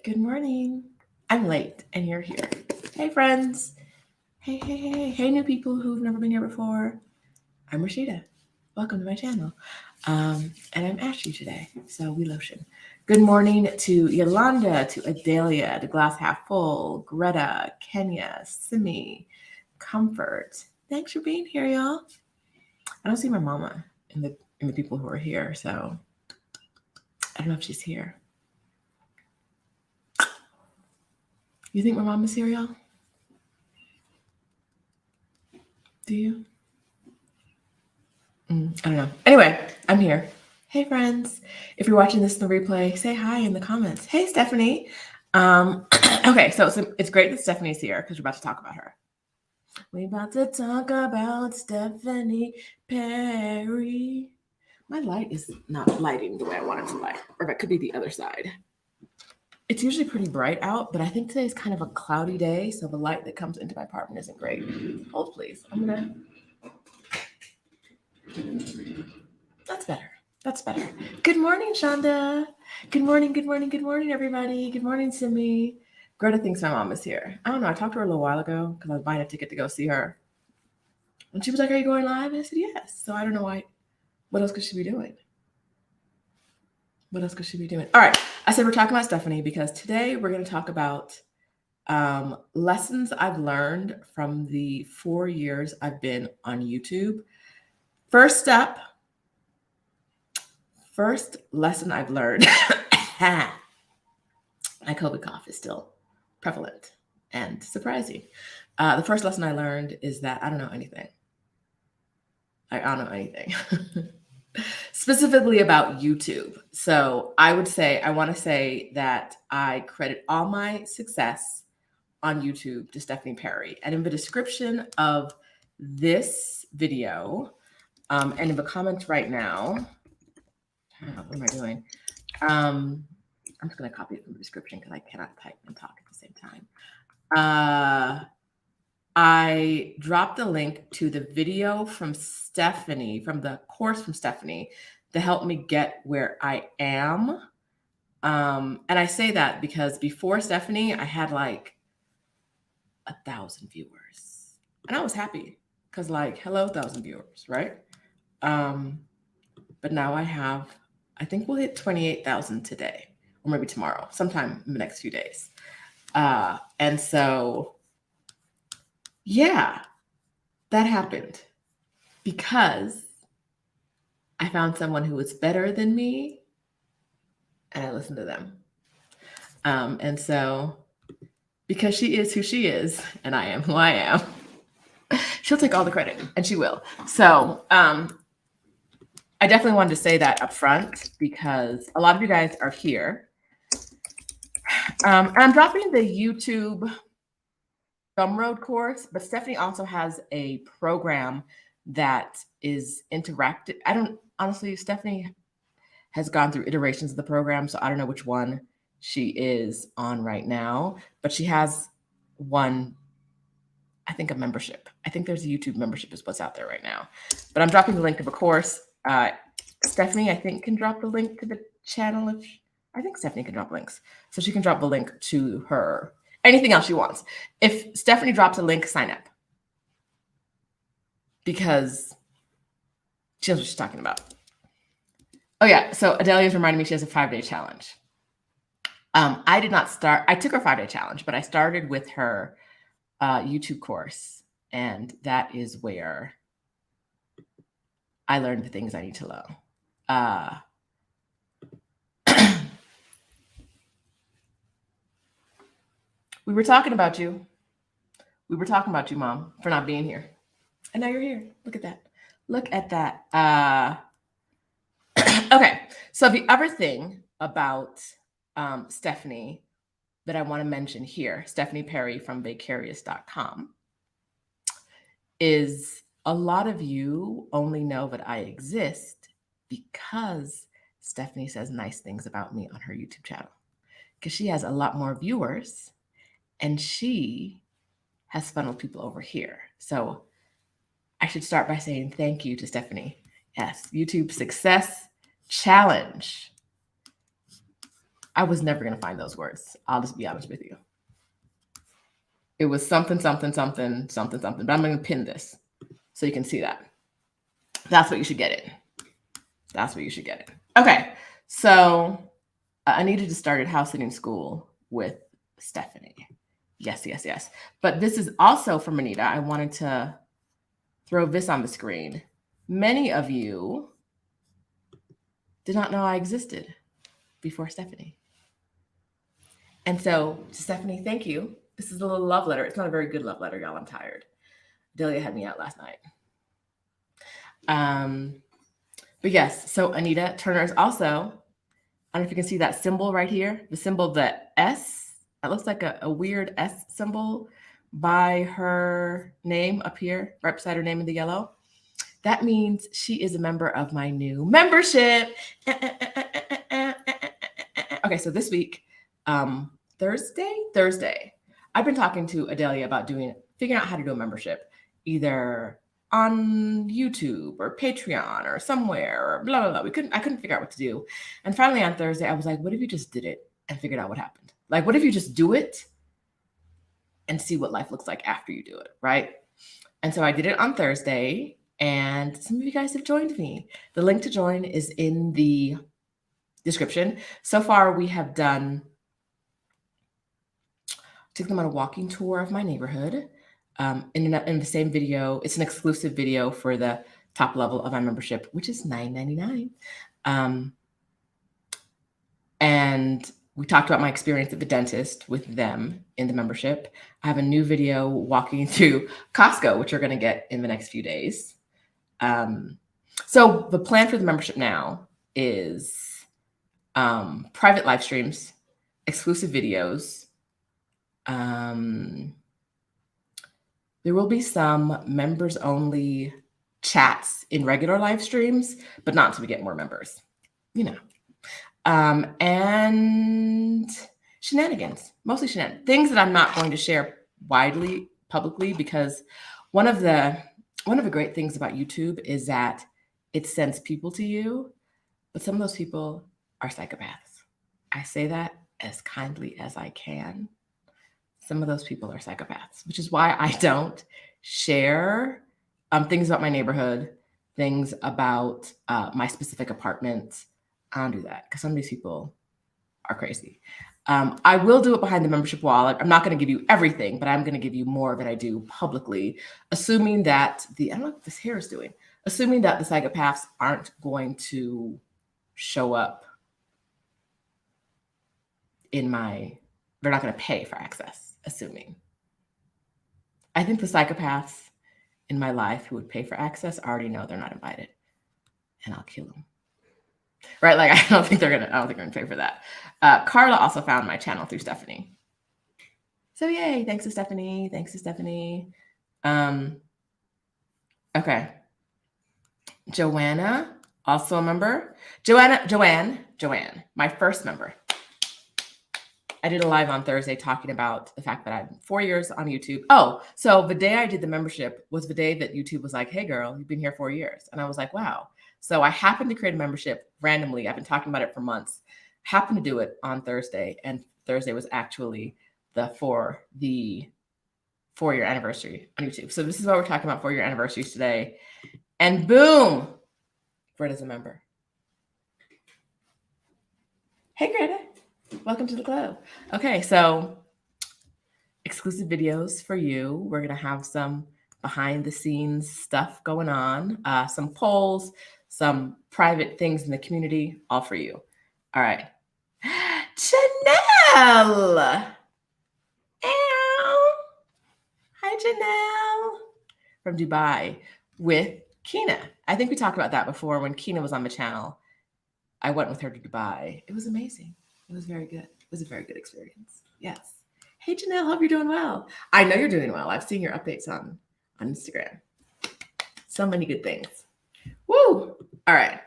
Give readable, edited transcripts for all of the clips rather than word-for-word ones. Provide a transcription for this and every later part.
Good morning. I'm late and you're here. Hey, friends. Hey, new people who've never been here before. I'm Rashida. Welcome to my channel. And I'm Ashley today, so we lotion. Good morning to Yolanda, to Adelia, to Glass Half Full, Greta, Kenya, Simi, Comfort. Thanks for being here, y'all. I don't see my mama in the people who are here, so I don't know if she's here. You think my mom is here, y'all? Do you? I don't know. Anyway, I'm here. Hey, friends. If you're watching this in the replay, say hi in the comments. Hey, Stephanie. Okay, so it's great that Stephanie's here because we're about to talk about her. We're about to talk about Stephanie Perry. My light is not lighting the way I want it to light, or it could be the other side. It's usually pretty bright out, but I think today's kind of a cloudy day, so the light that comes into my apartment isn't great. Hold, please. That's better. That's better. Good morning, Shonda. Good morning, everybody. Good morning, Simi. Greta thinks my mom is here. I don't know. I talked to her a little while ago because I was buying a ticket to go see her. And she was like, "Are you going live?" And I said, "Yes." So I don't know why. What else could she be doing? All right. I said we're talking about Stephanie because today we're going to talk about lessons I've learned from the 4 years I've been on YouTube. First lesson I've learned. My COVID cough is still prevalent and surprising. The first lesson I learned is that I don't know anything. I don't know anything. Specifically about YouTube. So I want to say that I credit all my success on YouTube to Stephanie Perry. And in the description of this video, and in the comments right now, what am I doing? I'm just going to copy it from the description because I cannot type and talk at the same time. I dropped a link to the video from Stephanie, from the course from Stephanie, to help me get where I am. And I say that because before Stephanie, I had like 1,000 viewers. And I was happy because hello, 1,000 viewers, right? But now I think we'll hit 28,000 today, or maybe tomorrow, sometime in the next few days. And so, yeah, that happened because I found someone who was better than me and I listened to them. And so, because she is who she is and I am who I am, she'll take all the credit and she will. So, I definitely wanted to say that up front because a lot of you guys are here. And I'm dropping the YouTube Gumroad course, but Stephanie also has a program that is interactive. Stephanie has gone through iterations of the program, so I don't know which one she is on right now, but she has one, I think a membership. I think there's a YouTube membership is what's out there right now, but I'm dropping the link to the course. Stephanie, I think, can drop the link to the channel. I think Stephanie can drop links. So she can drop the link to her, anything else she wants. If Stephanie drops a link, sign up. Because she knows what she's talking about. Oh yeah, so Adelia's reminding me she has a 5-day challenge. I did not start, I took her 5-day challenge, but I started with her YouTube course. And that is where I learned the things I need to know. We were talking about you. Mom, for not being here. And now you're here. Look at that. Okay. So the other thing about Stephanie that I want to mention here, Stephanie Perry from Vicarious.com, is a lot of you only know that I exist because Stephanie says nice things about me on her YouTube channel. Because she has a lot more viewers and she has funneled people over here. So I should start by saying thank you to Stephanie. Yes, YouTube Success Challenge. I was never going to find those words. I'll just be honest with you. It was something, something, something, something, something. But I'm going to pin this so you can see that. That's what you should get it. That's what you should get it. Okay. So Anita just started house sitting school with Stephanie. Yes, yes, yes. But this is also from Anita. I wanted to throw this on the screen. Many of you did not know I existed before Stephanie. And so, Stephanie, thank you. This is a little love letter. It's not a very good love letter, y'all. I'm tired. Delia had me out last night. But yes, so Anita Turner is also, I don't know if you can see that symbol right here, the symbol, the S. It looks like a weird S symbol by her name up here, right beside her name in the yellow. That means she is a member of my new membership. Okay, so this week, Thursday, I've been talking to Adelia about figuring out how to do a membership, either on YouTube or Patreon or somewhere or blah, blah, blah. I couldn't figure out what to do. And finally on Thursday, I was like, what if you just did it and figured out what happened? Like, what if you just do it and see what life looks like after you do it, right? And so I did it on Thursday, and some of you guys have joined me. The link to join is in the description. So far, we have took them on a walking tour of my neighborhood. In the same video, it's an exclusive video for the top level of my membership, which is $9.99. And we talked about my experience at the dentist with them in the membership. I have a new video walking through Costco, which you're going to get in the next few days. So the plan for the membership now is private live streams, exclusive videos. There will be some members only chats in regular live streams, but not until we get more members, and shenanigans, mostly shenanigans, things that I'm not going to share widely publicly, because one of the great things about YouTube is that it sends people to you, but some of those people are psychopaths. I say that as kindly as I can. Some of those people are psychopaths, which is why I don't share things about my neighborhood, things about my specific apartment. I don't do that because some of these people are crazy. I will do it behind the membership wall. I'm not going to give you everything, but I'm going to give you more than I do publicly, assuming that I don't know what this hair is doing, assuming that the psychopaths aren't going to show up they're not going to pay for access, assuming. I think the psychopaths in my life who would pay for access already know they're not invited, and I'll kill them. Right? Like, I don't think they're gonna pay for that. Carla also found my channel through Stephanie. So yay, thanks to Stephanie. Okay. Joanna, also a member. Joanne, my first member. I did a live on Thursday talking about the fact that I had 4 years on YouTube. Oh, so the day I did the membership was the day that YouTube was like, hey girl, you've been here 4 years. And I was like, wow. So I happened to create a membership randomly. I've been talking about it for months. Happened to do it on Thursday. And Thursday was actually the 4-year anniversary on YouTube. So this is why we're talking about 4-year anniversaries today. And boom, Greta's a member. Hey, Greta. Welcome to the club. Okay, so exclusive videos for you. We're going to have some behind the scenes stuff going on, some polls, some private things in the community, all for you. All right. Janelle. Hi, Janelle. From Dubai with Kina. I think we talked about that before when Kina was on the channel. I went with her to Dubai. It was amazing. It was very good. It was a very good experience. Yes. Hey, Janelle, hope you're doing well. I know you're doing well. I've seen your updates on Instagram. So many good things. Woo! All right.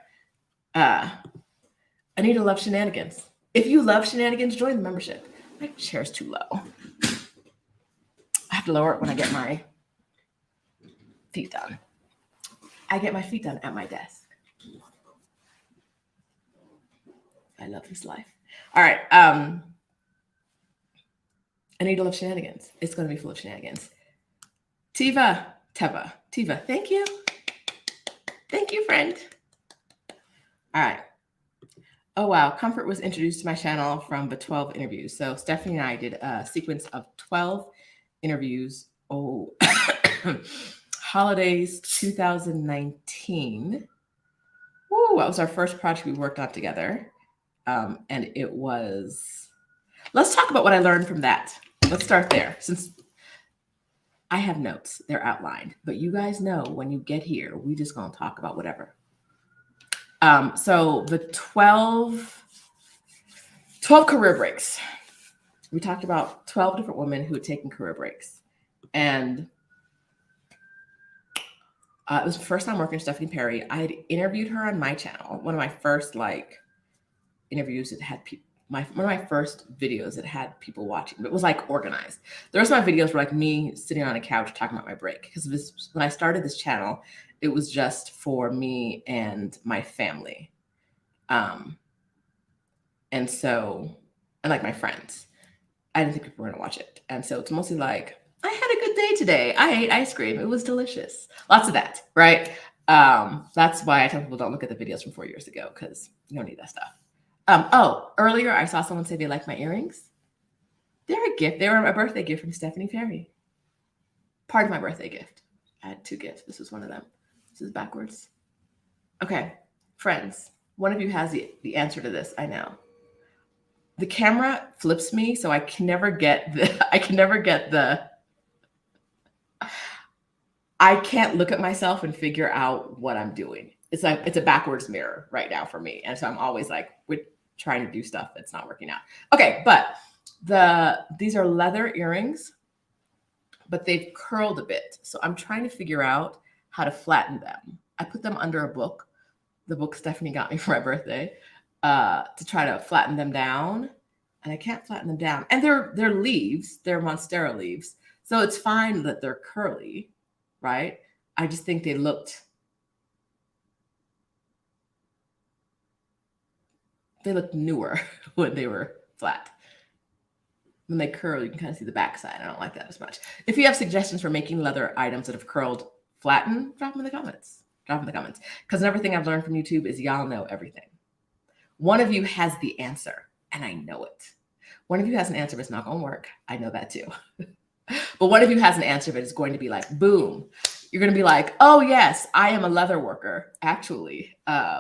Anita loves shenanigans. If you love shenanigans, join the membership. My chair's too low. I have to lower it when I get my feet done. I get my feet done at my desk. I love this life. All right. Anita loves shenanigans. It's going to be full of shenanigans. Tiva, thank you. Thank you, friend. All right. Oh, wow. Comfort was introduced to my channel from the 12 interviews. So Stephanie and I did a sequence of 12 interviews. Oh, holidays 2019. Woo, that was our first project we worked on together. And it was, let's talk about what I learned from that. Let's start there. Since I have notes, they're outlined, but you guys know when you get here, we just gonna talk about whatever. So the 12 career breaks. We talked about 12 different women who had taken career breaks. And it was the first time working with Stephanie Perry. I had interviewed her on my channel. One of my first interviews that had people, one of my first videos that had people watching, but it was organized. The rest of my videos were me sitting on a couch talking about my break. Because when I started this channel, it was just for me and my family. And my friends. I didn't think people were gonna watch it. And so it's mostly I had a good day today. I ate ice cream. It was delicious. Lots of that, right? That's why I tell people don't look at the videos from 4 years ago, because you don't need that stuff. Earlier I saw someone say they like my earrings. They're a gift. They were a birthday gift from Stephanie Perry. Part of my birthday gift. I had 2 gifts. This was one of them. This is backwards. Okay, friends, one of you has the answer to this, I know. The camera flips me, so I can never get I can't look at myself and figure out what I'm doing. It's a backwards mirror right now for me. And so I'm always we're trying to do stuff that's not working out. Okay, but these are leather earrings, but they've curled a bit. So I'm trying to figure out how to flatten them. I put them under a book, the book Stephanie got me for my birthday, to try to flatten them down. And I can't flatten them down. And they're leaves, they're Monstera leaves. So it's fine that they're curly, right? I just think they looked newer when they were flat. When they curl, you can kind of see the backside. I don't like that as much. If you have suggestions for making leather items that have curled flatten, drop them in the comments. Because everything I've learned from YouTube is y'all know everything. One of you has the answer, and I know it. One of you has an answer, but it's not going to work. I know that too. But one of you has an answer, but it's going to be boom. You're going to be oh, yes, I am a leather worker. Actually,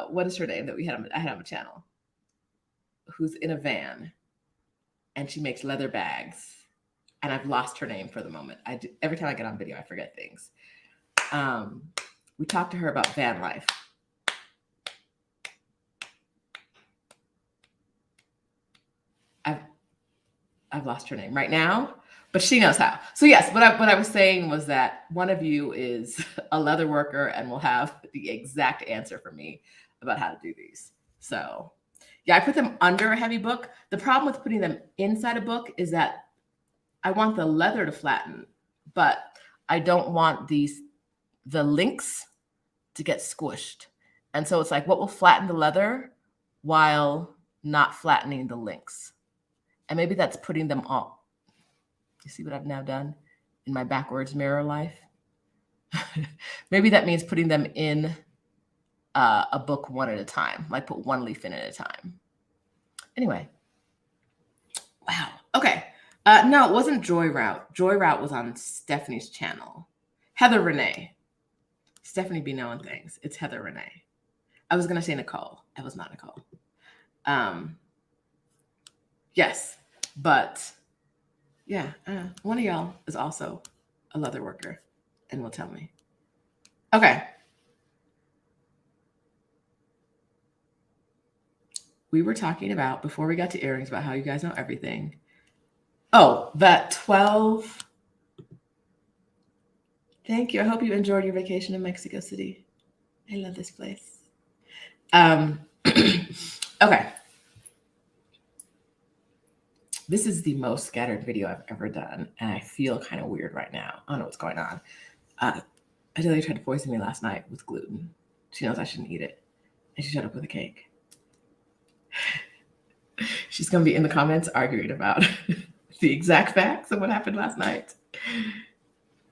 what is her name that I had on the channel? Who's in a van, and she makes leather bags. And I've lost her name for the moment. Every time I get on video, I forget things. We talked to her about van life. I've lost her name right now, but she knows how. So yes, what I was saying was that one of you is a leather worker and will have the exact answer for me about how to do these. So yeah, I put them under a heavy book. The problem with putting them inside a book is that I want the leather to flatten, but I don't want the links to get squished. And so it's what will flatten the leather while not flattening the links? And maybe that's putting them all. You see what I've now done in my backwards mirror life? Maybe that means putting them in a book one at a time, put one leaf in at a time. Anyway. Wow. Okay. No, it wasn't Joy Route. Joy Route was on Stephanie's channel. Heather Renee. Stephanie be knowing things. It's Heather Renee. I was going to say Nicole. It was not Nicole. Yes, but yeah, one of y'all is also a leather worker and will tell me. Okay. We were talking about, before we got to earrings, about how you guys know everything. Oh, that 12. Thank you. I hope you enjoyed your vacation in Mexico City. I love this place. Okay. This is the most scattered video I've ever done, and I feel kind of weird right now. I don't know what's going on. Adelia tried to poison me last night with gluten. She knows I shouldn't eat it, and she showed up with a cake. She's going to be in the comments arguing about the exact facts of what happened last night.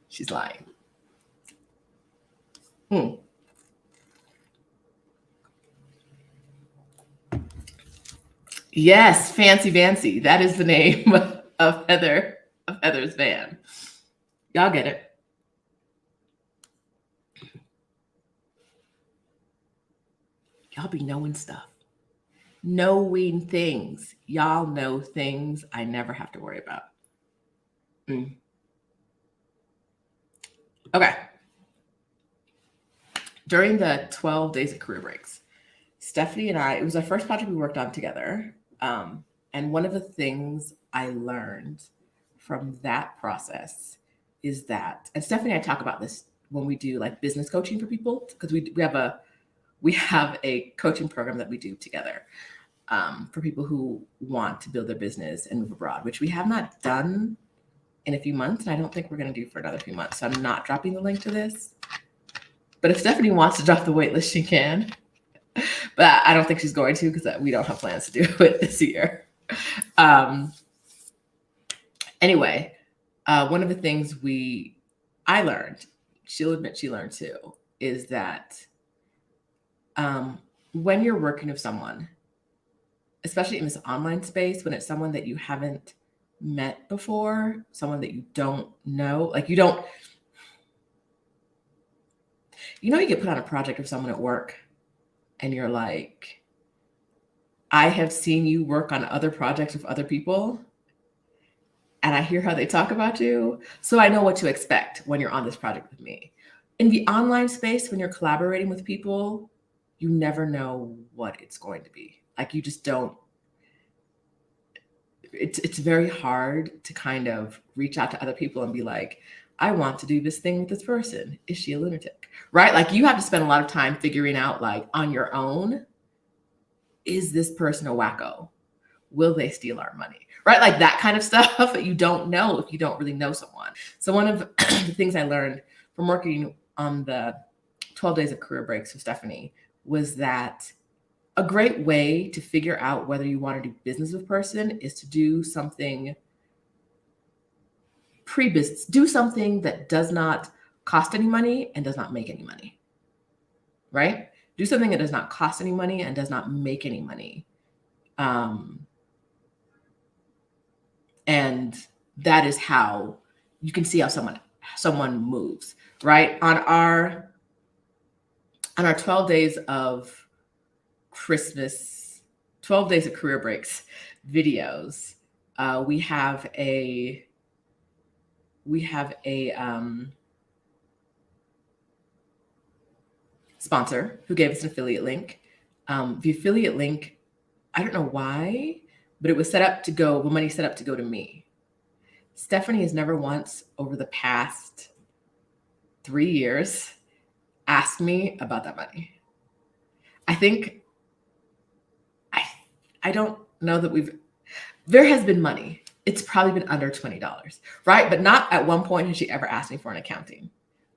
She's lying. Yes, Fancy Vancy. That is the name of Heather's van. Y'all get it. Y'all be knowing stuff. Knowing things. Y'all know things I never have to worry about. Okay. During the 12 days of career breaks, Stephanie and I, it was our first project we worked on together. And one of the things I learned from that process is that, and Stephanie and I talk about this when we do like business coaching for people, because we have a coaching program that we do together for people who want to build their business and move abroad, which we have not done in a few months. And I don't think we're going to do for another few months. So I'm not dropping the link to this. But if Stephanie wants to drop the wait list, she can. But I don't think she's going to, because we don't have plans to do it this year. Anyway, one of the things I learned, she'll admit she learned too, is that when you're working with someone, especially in this online space, when it's someone that you haven't met before, someone that you don't know, like you get put on a project with someone at work and you're like, I have seen you work on other projects with other people and I hear how they talk about you. So I know what to expect when you're on this project with me. In the online space, when you're collaborating with people, you never know what it's going to be. Like you just don't. It's very hard to kind of reach out to other people and be like, I want to do this thing with this person. Is she a lunatic? Right? Like you have to spend a lot of time figuring out, like on your own, is this person a wacko? Will they steal our money? Right? Like that kind of stuff that you don't know if you don't really know someone. So one of the things I learned from working on the 12 days of career breaks with Stephanie was that a great way to figure out whether you want to do business with a person is to do something pre-business. Do something that does not cost any money and does not make any money, right? Do something that does not cost any money and does not make any money. And that is how you can see how someone moves, right? On our 12 days of Christmas, 12 days of career breaks videos, we have a sponsor who gave us an affiliate link. The affiliate link, I don't know why, but it was set up to go, money set up to go to me. Stephanie has never once over the past 3 years asked me about that money. I think, I don't know that there has been money. It's probably been under $20, right? But not at one point has she ever asked me for an accounting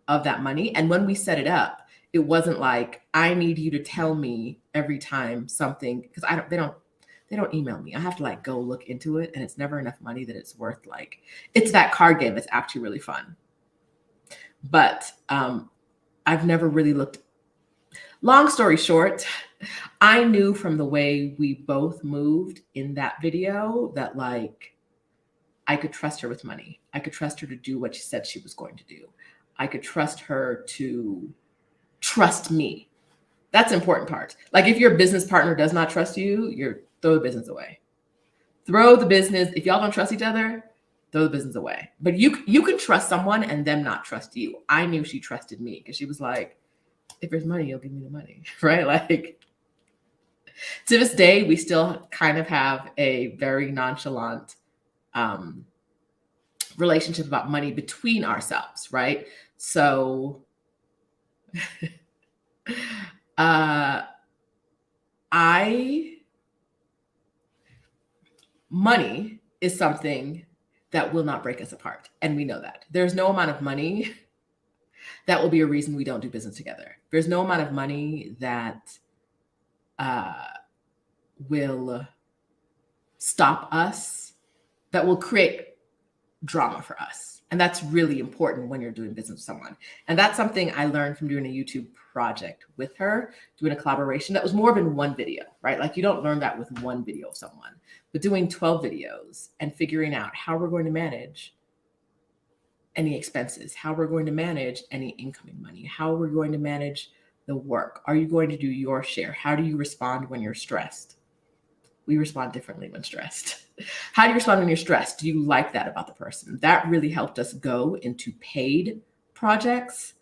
of that money. And when we set it up, it wasn't like, I need you to tell me every time something, because they don't email me. I have to like go look into it, and it's never enough money that it's worth like, it's that card game that's actually really fun. But I've never really looked. Long story short, I knew from the way we both moved in that video that like, I could trust her with money. I could trust her to do what she said she was going to do. I could trust her to trust me. That's the important part. Like if your business partner does not trust you, throw the business away. Throw the business. If y'all don't trust each other, throw the business away. But you can trust someone and them not trust you. I knew she trusted me because she was like, if there's money, you'll give me the money, right? Like to this day, we still kind of have a very nonchalant relationship about money between ourselves, right? So money is something that will not break us apart. And we know that. There's no amount of money that will be a reason we don't do business together. There's no amount of money that will stop us, that will create drama for us. And that's really important when you're doing business with someone. And that's something I learned from doing a YouTube project with her, doing a collaboration that was more than one video, right? Like you don't learn that with one video of someone, but doing 12 videos and figuring out how we're going to manage any expenses, how we're going to manage any incoming money, how we're going to manage the work. Are you going to do your share? How do you respond when you're stressed? We respond differently when stressed. How do you respond when you're stressed? Do you like that about the person? That really helped us go into paid projects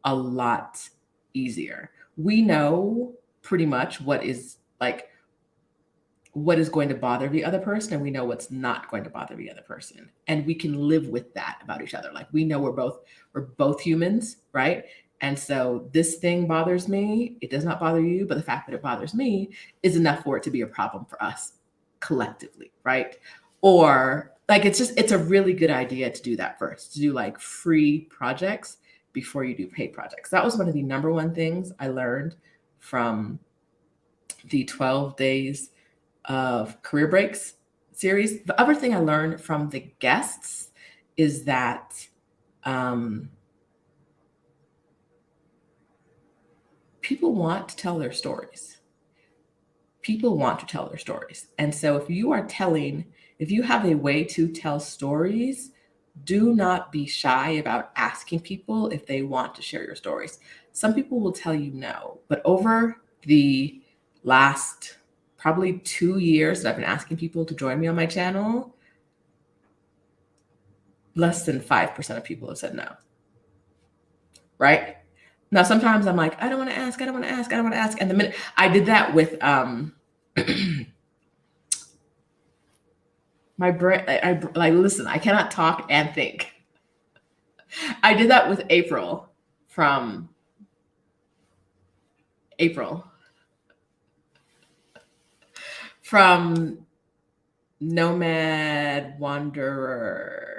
a lot easier. We know pretty much what is going to bother the other person, and we know what's not going to bother the other person. And we can live with that about each other. Like we know we're both humans, right? And so this thing bothers me. It does not bother you, but the fact that it bothers me is enough for it to be a problem for us collectively, right? Or like it's a really good idea to do that first, to do like free projects before you do paid projects. That was one of the number one things I learned from the 12 days of career breaks series. The other thing I learned from the guests is that people want to tell their stories. People want to tell their stories. And so if you have a way to tell stories, do not be shy about asking people if they want to share your stories. Some people will tell you no, but over the last probably 2 years that I've been asking people to join me on my channel, less than 5% of people have said no, right? Now, sometimes I'm like, I don't want to ask. And the minute I did that with my brain, I listen, I cannot talk and think. I did that with April from Nomad Wanderers.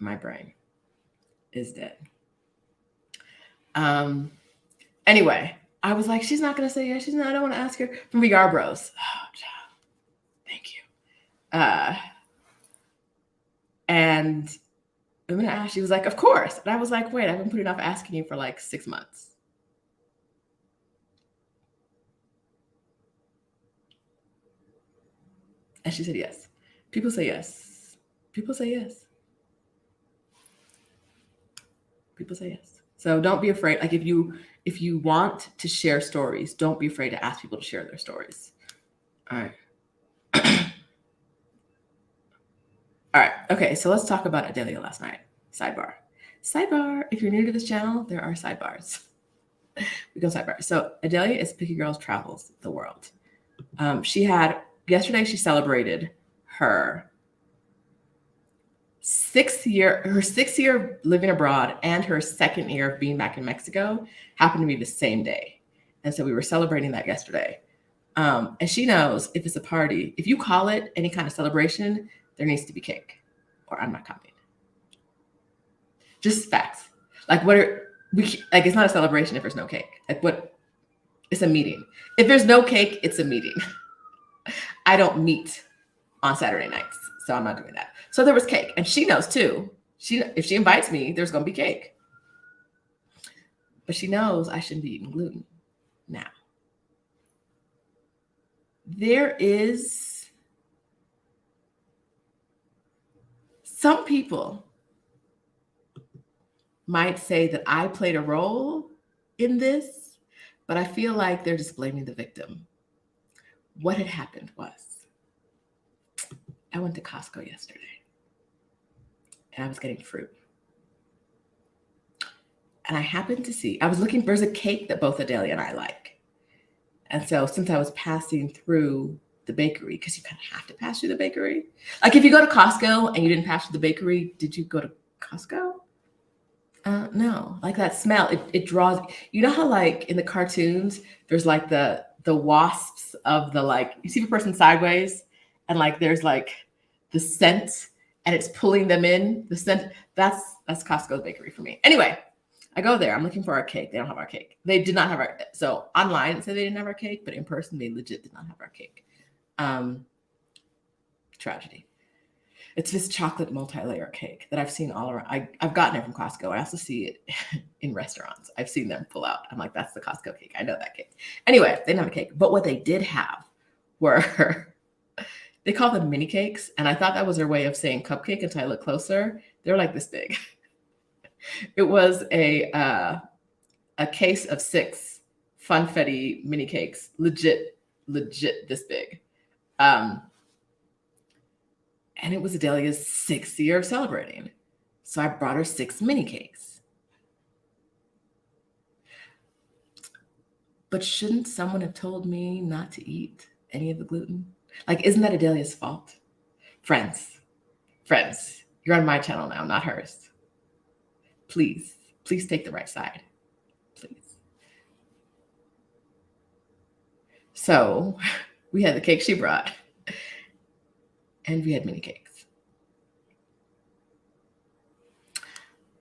My brain is dead. Anyway, I was like, she's not going to say yes. I don't want to ask her. From VR Bros. Oh, thank you. And I'm going to ask, she was like, of course. And I was like, wait, I've been putting off asking you for like 6 months. And she said yes. People say yes. People say yes. People say yes. So don't be afraid. Like if you want to share stories, don't be afraid to ask people to share their stories. All right. All right. Okay. So let's talk about Adelia last night. Sidebar. If you're new to this channel, there are sidebars. We go sidebar. So Adelia is Picky Girls Travels the World. Yesterday she celebrated her 6th year living abroad and her 2nd year of being back in Mexico happened to be the same day. And so we were celebrating that yesterday. And she knows if it's a party, if you call it any kind of celebration, there needs to be cake or I'm not coming. Just facts. Like it's not a celebration if there's no cake. It's a meeting. If there's no cake, it's a meeting. I don't meet on Saturday nights, so I'm not doing that. So there was cake, and she knows too. If she invites me, there's going to be cake. But she knows I shouldn't be eating gluten. Now, there is some people might say that I played a role in this, but I feel like they're just blaming the victim. What had happened was I went to Costco yesterday and I was getting fruit. And I happened to see, there's a cake that both Adelia and I like. And so since I was passing through the bakery, because you kind of have to pass through the bakery. Like if you go to Costco and you didn't pass through the bakery, did you go to Costco? No, like that smell, it draws, you know how like in the cartoons, there's like the wasps of the, like, you see the person sideways and like, there's like the scent and it's pulling them in, the scent, that's Costco's bakery for me. Anyway, I go there. I'm looking for our cake. They don't have our cake. They did not have our. So online it said they didn't have our cake, but in person they legit did not have our cake. Tragedy. It's this chocolate multi-layer cake that I've seen all around. I've gotten it from Costco. I also see it in restaurants. I've seen them pull out. I'm like, that's the Costco cake. I know that cake. Anyway, they didn't have a cake. But what they did have were, they call them mini cakes. And I thought that was their way of saying cupcake until I looked closer. They're like this big. It was a case of 6 funfetti mini cakes, legit this big. And it was Adelia's 6th year of celebrating. So I brought her 6 mini cakes. But shouldn't someone have told me not to eat any of the gluten? Like, isn't that Adelia's fault? Friends, you're on my channel now, not hers. Please take the right side. Please. So we had the cake she brought. And we had mini cakes.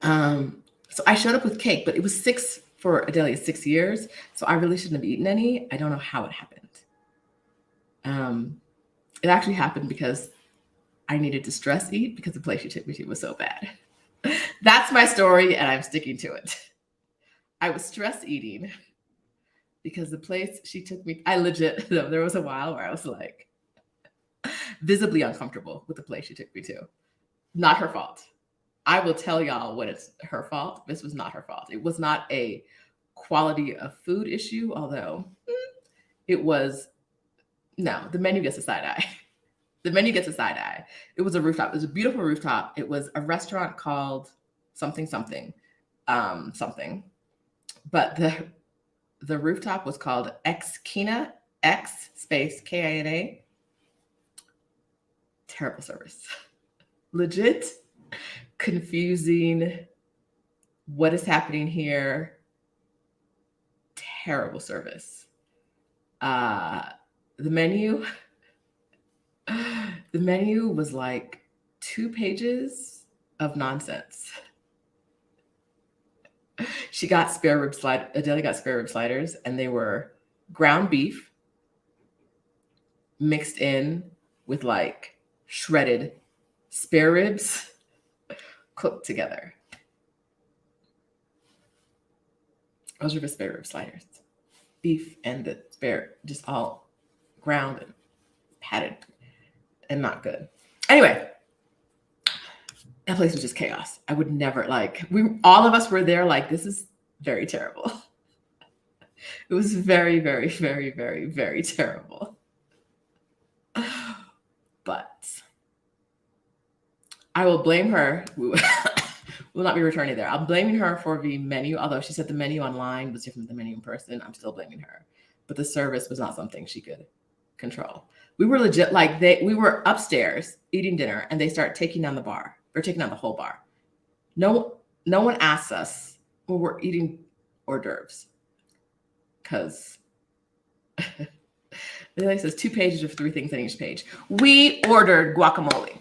So I showed up with cake, but it was 6 for Adelia's 6 years. So I really shouldn't have eaten any. I don't know how it happened. It actually happened because I needed to stress eat because the place she took me to was so bad. That's my story, and I'm sticking to it. I was stress eating because the place she took me, there was a while where I was like, visibly uncomfortable with the place she took me to. Not her fault. I will tell y'all when it's her fault. This was not her fault. It was not a quality of food issue, although it was, no, the menu gets a side eye. The menu gets a side eye. It was a rooftop. It was a beautiful rooftop. It was a restaurant called something. But the rooftop was called X-Kina, X space K-I-N-A. Terrible service. Legit confusing. What is happening here? Terrible service. The menu was like 2 pages of nonsense. Adelia got spare rib sliders, and they were ground beef mixed in with like shredded spare ribs cooked together. Those are the spare rib sliders. Beef and the spare, just all ground and patted and not good. Anyway, that place was just chaos. I would never all of us were there like, this is very terrible. It was very, very, very, very, very terrible. But I will blame her. We will not be returning there. I'm blaming her for the menu, although she said the menu online was different than the menu in person. I'm still blaming her. But the service was not something she could control. We were legit we were upstairs eating dinner, and they start taking down the bar. They're taking down the whole bar. No one asks us when we're eating hors d'oeuvres, because it says 2 pages of 3 things on each page. We ordered guacamole.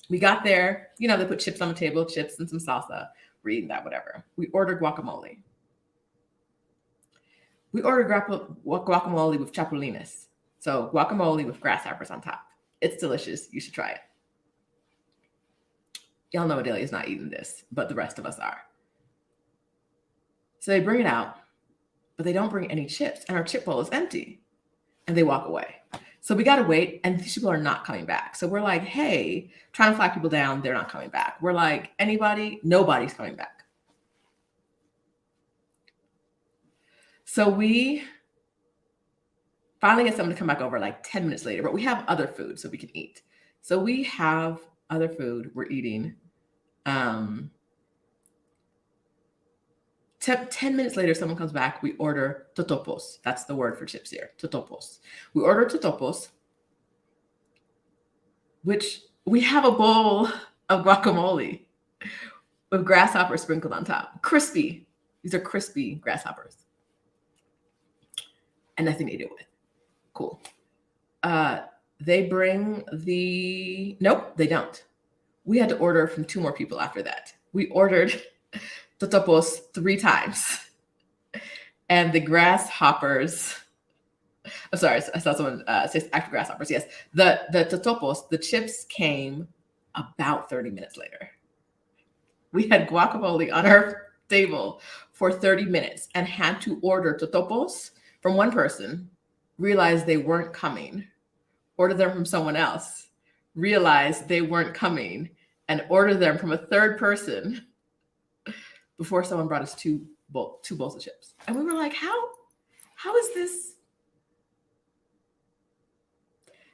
We got there, they put chips on the table, chips and some salsa. We're eating that, whatever. We ordered guacamole. We ordered guacamole with chapulines. So guacamole with grasshoppers on top. It's delicious. You should try it. Y'all know Adelia's not eating this, but the rest of us are. So they bring it out, but they don't bring any chips, and our chip bowl is empty. And they walk away. So we got to wait, and these people are not coming back. So we're like, hey, trying to flag people down. They're not coming back. We're like, anybody? Nobody's coming back. So we finally get someone to come back over like 10 minutes later, but we have other food so we can eat. So we have other food we're eating. 10 minutes later, someone comes back. We order totopos. That's the word for chips here, totopos. We order totopos, which we have a bowl of guacamole with grasshoppers sprinkled on top. Crispy. These are crispy grasshoppers. And nothing to eat it with. Cool. They bring nope, they don't. We had to order from 2 more people after that. We ordered totopos 3 times. And the grasshoppers, I'm sorry, I saw someone say after grasshoppers. Yes, the totopos, the chips came about 30 minutes later. We had guacamole on our table for 30 minutes and had to order totopos from one person, realized they weren't coming, order them from someone else, realized they weren't coming, and order them from a third person before someone brought us two bowls of chips. And we were like, how is this?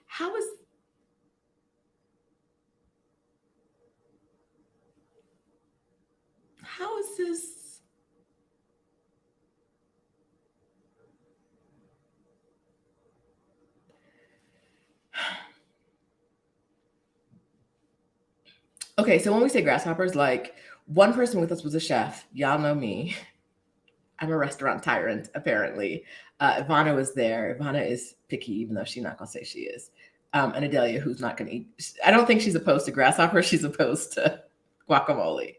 How is this? Okay, so when we say grasshoppers, like one person with us was a chef. Y'all know me. I'm a restaurant tyrant, apparently. Ivana was there. Ivana is picky, even though she's not going to say she is. And Adelia, who's not going to eat. I don't think she's opposed to grasshoppers. She's opposed to guacamole.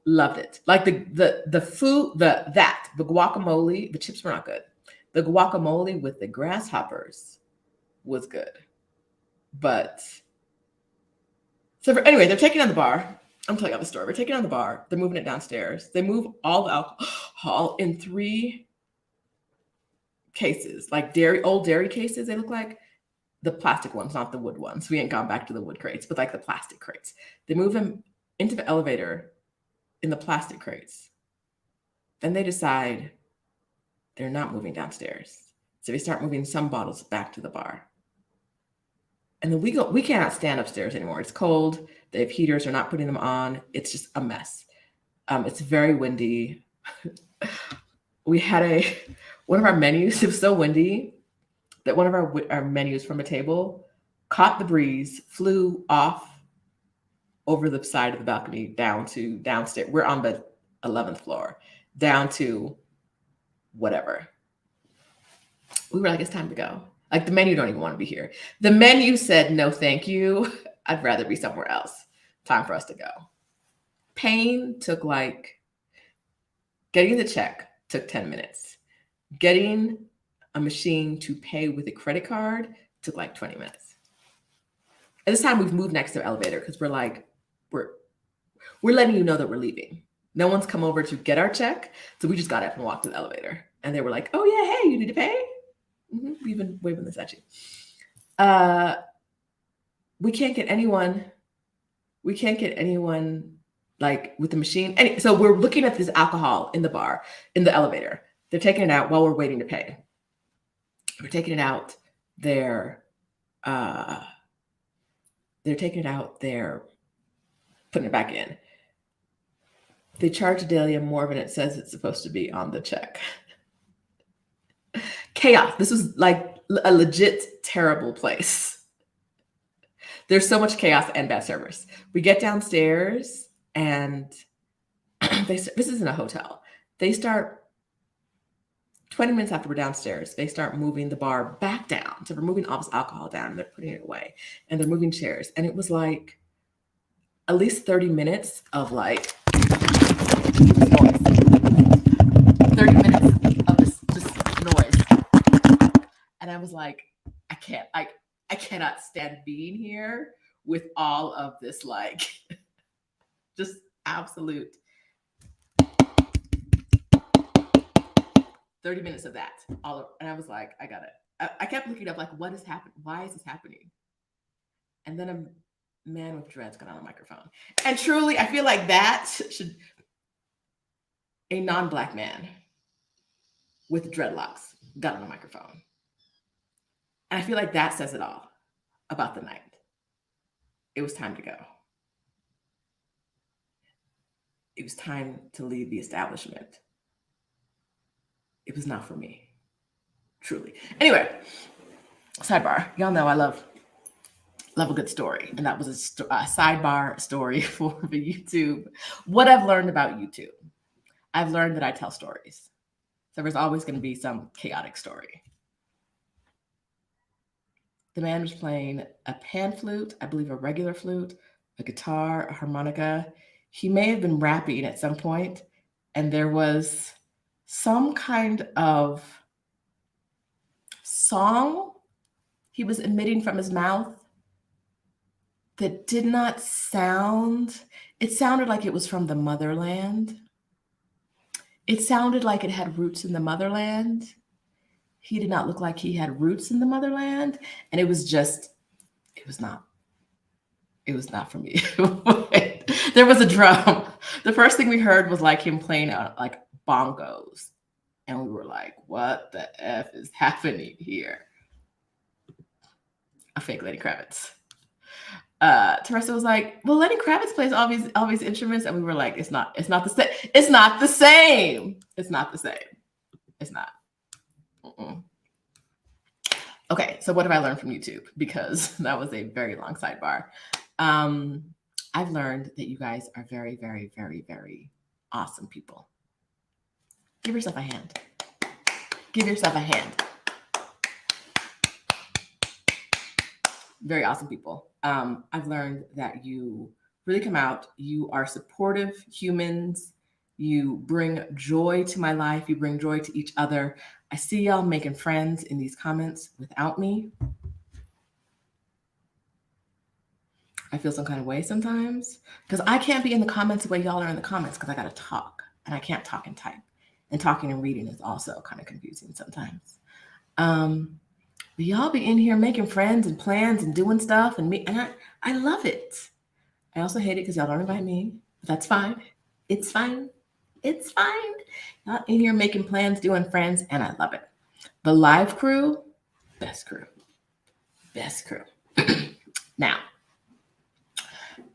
Loved it. Like the food, the guacamole, the chips were not good. The guacamole with the grasshoppers was good. But so anyway, they're taking on the bar. I'm telling you the story. We're taking on the bar. They're moving it downstairs. They move all the alcohol in 3 cases, like old dairy cases. They look like the plastic ones, not the wood ones. We ain't gone back to the wood crates, but like the plastic crates. They move them into the elevator in the plastic crates. Then they decide they're not moving downstairs. So they start moving some bottles back to the bar. And then we cannot stand upstairs anymore. It's cold. They have heaters. They're not putting them on. It's just a mess. It's very windy. We had one of our menus, it was so windy that one of our menus from a table caught the breeze, flew off over the side of the balcony down to downstairs. We're on the 11th floor, down to whatever. We were like, it's time to go. Like the menu don't even want to be here. The menu said, no, thank you. I'd rather be somewhere else. Time for us to go. Paying took getting the check took 10 minutes. Getting a machine to pay with a credit card took 20 minutes. At this time, we've moved next to the elevator because we're letting you know that we're leaving. No one's come over to get our check. So we just got up and walked to the elevator. And they were like, oh yeah, hey, you need to pay? Mm-hmm. We've been waving this at you. We can't get anyone with the machine. So we're looking at this alcohol in the bar, in the elevator. They're taking it out while we're waiting to pay. We're taking it out. They're taking it out. They're putting it back in. They charge Adelia more than it says it's supposed to be on the check. Chaos. This was like a legit terrible place. There's so much chaos and bad service. We get downstairs and this isn't a hotel. They start 20 minutes after we're downstairs, they start moving the bar back down. So we're moving all this alcohol down and they're putting it away and they're moving chairs. And it was like at least 30 minutes of noise. 30 minutes of this just noise. And I was like, I cannot stand being here with all of this, just absolute 30 minutes of that. And I was like, I got it. I kept looking up, what is happening? Why is this happening? And then a man with dreads got on the microphone. And truly, I feel like that should, a non-Black man with dreadlocks got on the microphone. And I feel like that says it all about the night. It was time to go. It was time to leave the establishment. It was not for me, truly. Anyway, sidebar. Y'all know I love a good story. And that was a sidebar story for the YouTube. What I've learned about YouTube. I've learned that I tell stories. So there's always going to be some chaotic story. The man was playing a pan flute, I believe a regular flute, a guitar, a harmonica. He may have been rapping at some point, and there was some kind of song he was emitting from his mouth that did not sound, it sounded like it was from the motherland. It sounded like it had roots in the motherland. He did not look like he had roots in the motherland. And it was not for me. There was a drum. The first thing we heard was like him playing like bongos. And we were like, what the F is happening here? A fake Lenny Kravitz. Teresa was like, well, Lenny Kravitz plays all these instruments. And we were like, it's not the same. It's not the same. It's not the same. It's not. Mm-mm. Okay, so what have I learned from YouTube? Because that was a very long sidebar. I've learned that you guys are very, very, very, very awesome people. Give yourself a hand. Give yourself a hand. Very awesome people. I've learned that you really come out. You are supportive humans. You bring joy to my life. You bring joy to each other. I see y'all making friends in these comments without me. I feel some kind of way sometimes because I can't be in the comments the way y'all are in the comments because I got to talk and I can't talk and type. And talking and reading is also kind of confusing sometimes. But y'all be in here making friends and plans and doing stuff and I love it. I also hate it because y'all don't invite me. But that's fine. It's fine. It's fine. Y'all in here making plans, doing friends, and I love it. The live crew, best crew. Best crew. Now,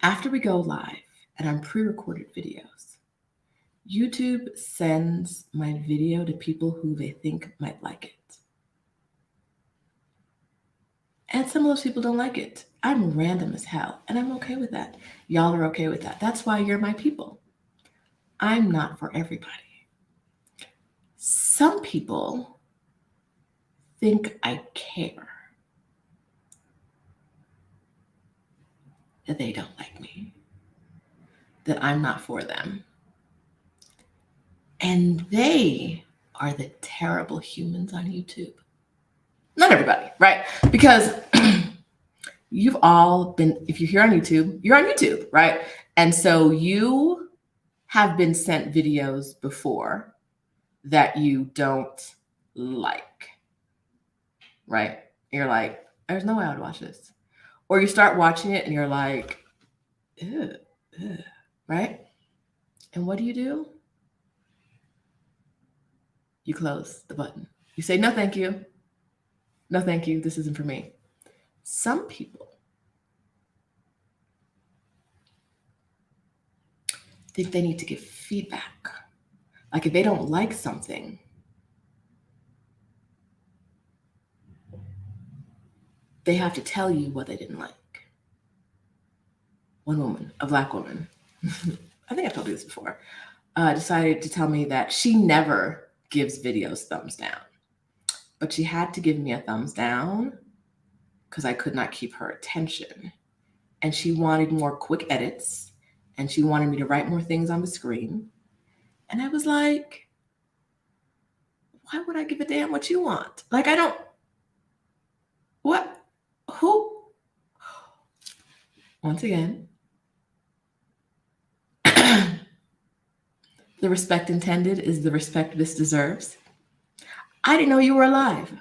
after we go live and on pre-recorded videos, YouTube sends my video to people who they think might like it. And some of those people don't like it. I'm random as hell, and I'm okay with that. Y'all are okay with that. That's why you're my people. I'm not for everybody. Some people think I care that they don't like me, that I'm not for them. And they are the terrible humans on YouTube. Not everybody, right? Because you've all been, if you're here on YouTube, you're on YouTube, right? And so you have been sent videos before that you don't like, right? You're like, there's no way I would watch this. Or you start watching it and you're like, ew, right? And what do? You close the button. You say, no, thank you. No, thank you. This isn't for me. Some people think they need to give feedback. Like if they don't like something, they have to tell you what they didn't like. One woman, a Black woman, I think I've told you this before, decided to tell me that she never gives videos thumbs down. But she had to give me a thumbs down because I could not keep her attention. And she wanted more quick edits. And she wanted me to write more things on the screen. And I was like, why would I give a damn what you want? Like, I don't, what? Who? Once again, the respect intended is the respect this deserves. I didn't know you were alive.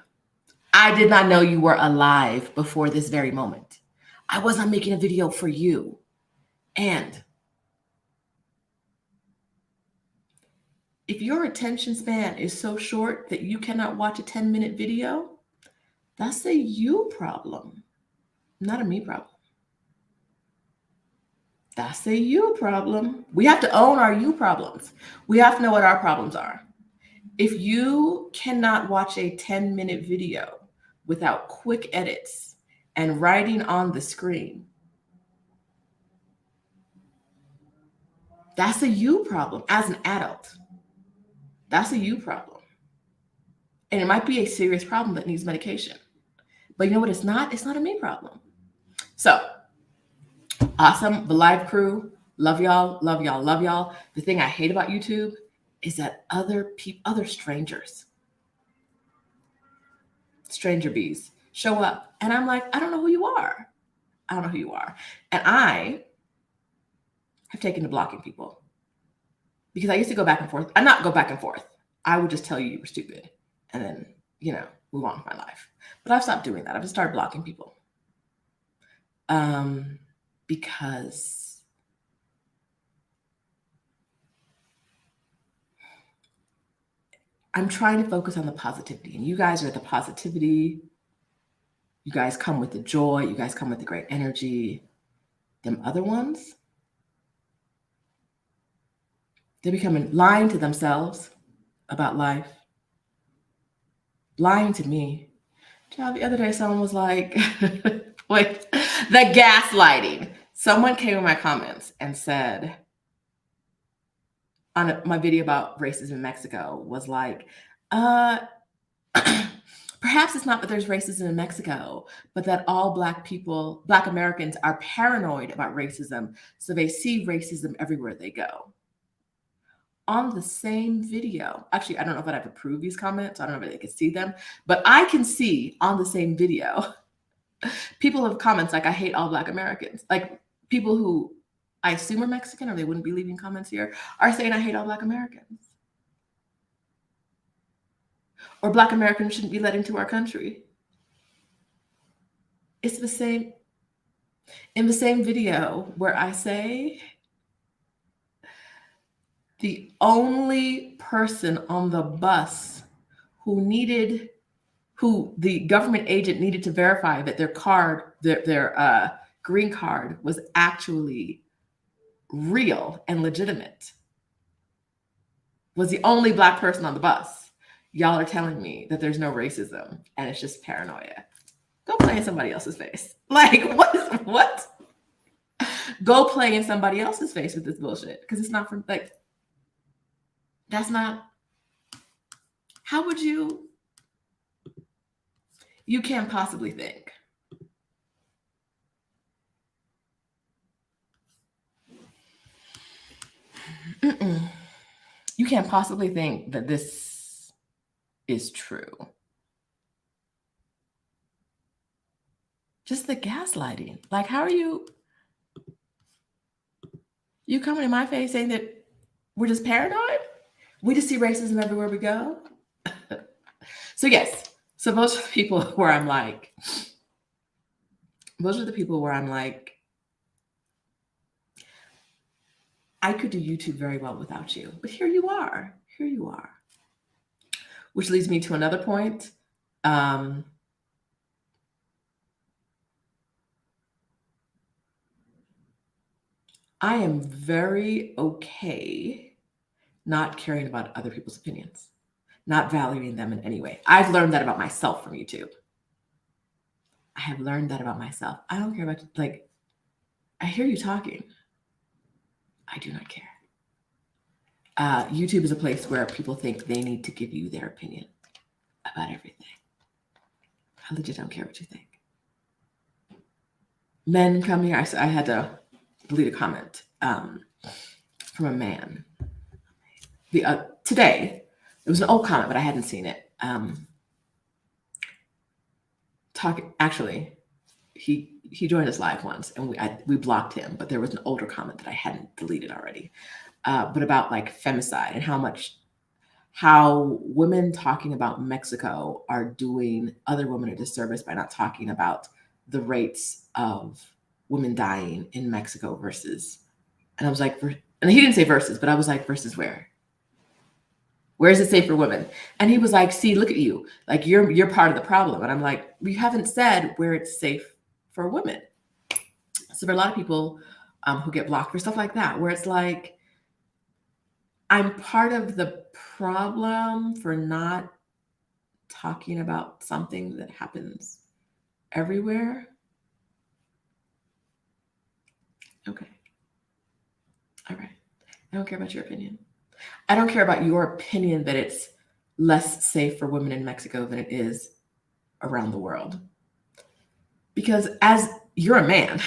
I did not know you were alive before this very moment. I wasn't making a video for you. And if your attention span is so short that you cannot watch a 10-minute video, that's a you problem, not a me problem. That's a you problem. We have to own our you problems. We have to know what our problems are. If you cannot watch a 10-minute video without quick edits and writing on the screen, that's a you problem as an adult. That's a you problem. And it might be a serious problem that needs medication. But you know what it's not? It's not a me problem. So, awesome. The live crew, love y'all, love y'all, love y'all. The thing I hate about YouTube is that other strangers, stranger bees, show up. And I'm like, I don't know who you are. I don't know who you are. And I have taken to blocking people because I used to go back and forth. I not go back and forth. I would just tell you were stupid and then, move on with my life. But I've stopped doing that. I've just started blocking people. Because I'm trying to focus on the positivity, and you guys are the positivity. You guys come with the joy. You guys come with the great energy. Them other ones, they're becoming lying to themselves about life, lying to me. Child, the other day, someone was like, wait, the gaslighting. Someone came in my comments and said, on my video about racism in Mexico, was like, perhaps it's not that there's racism in Mexico, but that all Black Americans are paranoid about racism, so they see racism everywhere they go. On the same video, actually, I don't know if I've approved these comments. I don't know if they can see them, but I can see on the same video, people have comments like, I hate all Black Americans. Like people who I assume are Mexican or they wouldn't be leaving comments here are saying, I hate all Black Americans. Or Black Americans shouldn't be let into our country. It's the same, in the same video where I say, the only person on the bus who the government agent needed to verify that their card, their green card was actually real and legitimate, was the only Black person on the bus. Y'all are telling me that there's no racism and it's just paranoia. Go play in somebody else's face. Like, what? Go play in somebody else's face with this bullshit. Because it's not from, like, that's not, how would you can't possibly think. You can't possibly think that this is true. Just the gaslighting. Like, how are you coming in my face saying that we're just paranoid? We just see racism everywhere we go? So yes, so those are the people where I'm like, I could do YouTube very well without you, but here you are. Which leads me to another point. I am very okay not caring about other people's opinions, not valuing them in any way. I've learned that about myself from YouTube. I have learned that about myself. I don't care about, like, I hear you talking. I do not care. YouTube is a place where people think they need to give you their opinion about everything. I legit don't care what you think. Men come here. I had to delete a comment from a man. Today, it was an old comment, but I hadn't seen it. Actually, he joined us live once, and we blocked him. But there was an older comment that I hadn't deleted already, but about like femicide and how women talking about Mexico are doing other women a disservice by not talking about the rates of women dying in Mexico versus. And I was like, and he didn't say versus, but I was like, versus where? Where is it safe for women? And he was like, see, look at you. Like, you're part of the problem. And I'm like, we haven't said where it's safe for women. So there are a lot of people who get blocked for stuff like that, where it's like, I'm part of the problem for not talking about something that happens everywhere. Okay. All right. I don't care about your opinion. I don't care about your opinion that it's less safe for women in Mexico than it is around the world. Because as you're a man,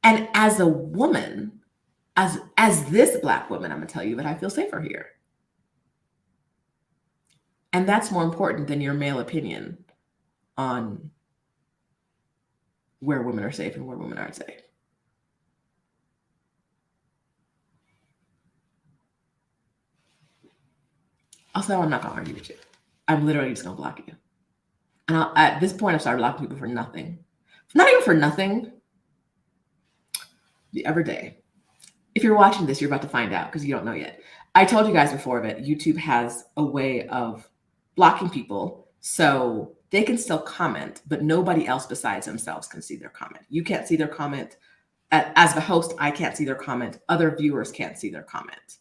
and as a woman, as this Black woman, I'm gonna tell you that I feel safer here. And that's more important than your male opinion on where women are safe and where women aren't safe. Also, I'm not going to argue with you. I'm literally just going to block you. And at this point, I've started blocking people for nothing. Not even for nothing. The other day. If you're watching this, you're about to find out because you don't know yet. I told you guys before that YouTube has a way of blocking people so they can still comment, but nobody else besides themselves can see their comment. You can't see their comment. As the host, I can't see their comment. Other viewers can't see their comment,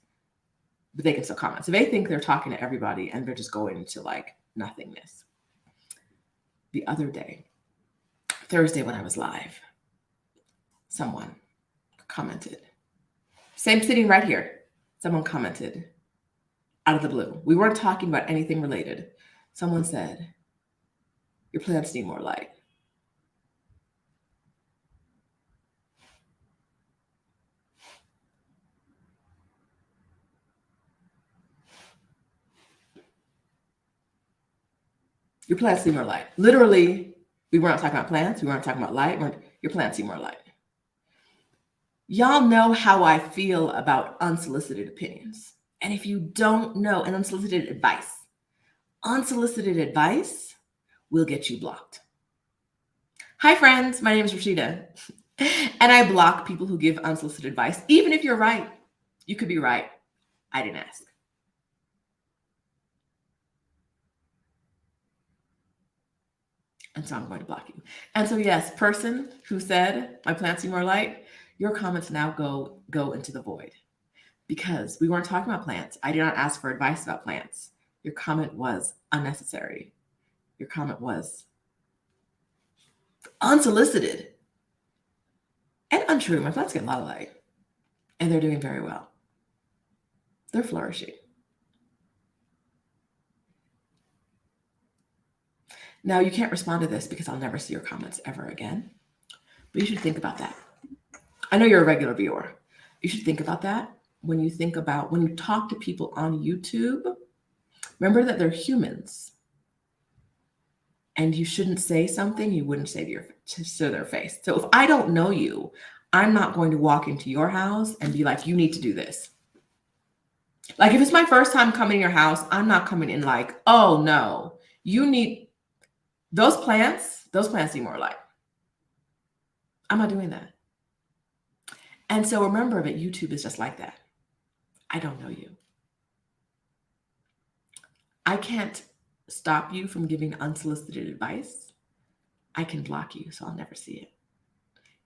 but they can still comment. So they think they're talking to everybody and they're just going into like nothingness. The other day, Thursday when I was live, someone commented. Same sitting right here. Someone commented out of the blue. We weren't talking about anything related. Someone said, your plants need more light. Your plants need more light. Literally, we weren't talking about plants. We weren't talking about light. Your plants need more light. Y'all know how I feel about unsolicited opinions. And if you don't know, and unsolicited advice will get you blocked. Hi, friends. My name is Rashida. And I block people who give unsolicited advice. Even if you're right, you could be right. I didn't ask. And so I'm going to block you. And so, yes, person who said my plants need more light, your comments now go into the void because we weren't talking about plants. I did not ask for advice about plants. Your comment was unnecessary. Your comment was unsolicited and untrue. My plants get a lot of light and they're doing very well. They're flourishing. Now, you can't respond to this because I'll never see your comments ever again, but you should think about that. I know you're a regular viewer. You should think about that when you talk to people on YouTube. Remember that they're humans and you shouldn't say something you wouldn't say to their face. So if I don't know you, I'm not going to walk into your house and be like, you need to do this. Like if it's my first time coming to your house, I'm not coming in like, oh no, you need those plants need more light. I'm not doing that. And so remember that YouTube is just like that. I don't know you. I can't stop you from giving unsolicited advice. I can block you, so I'll never see it.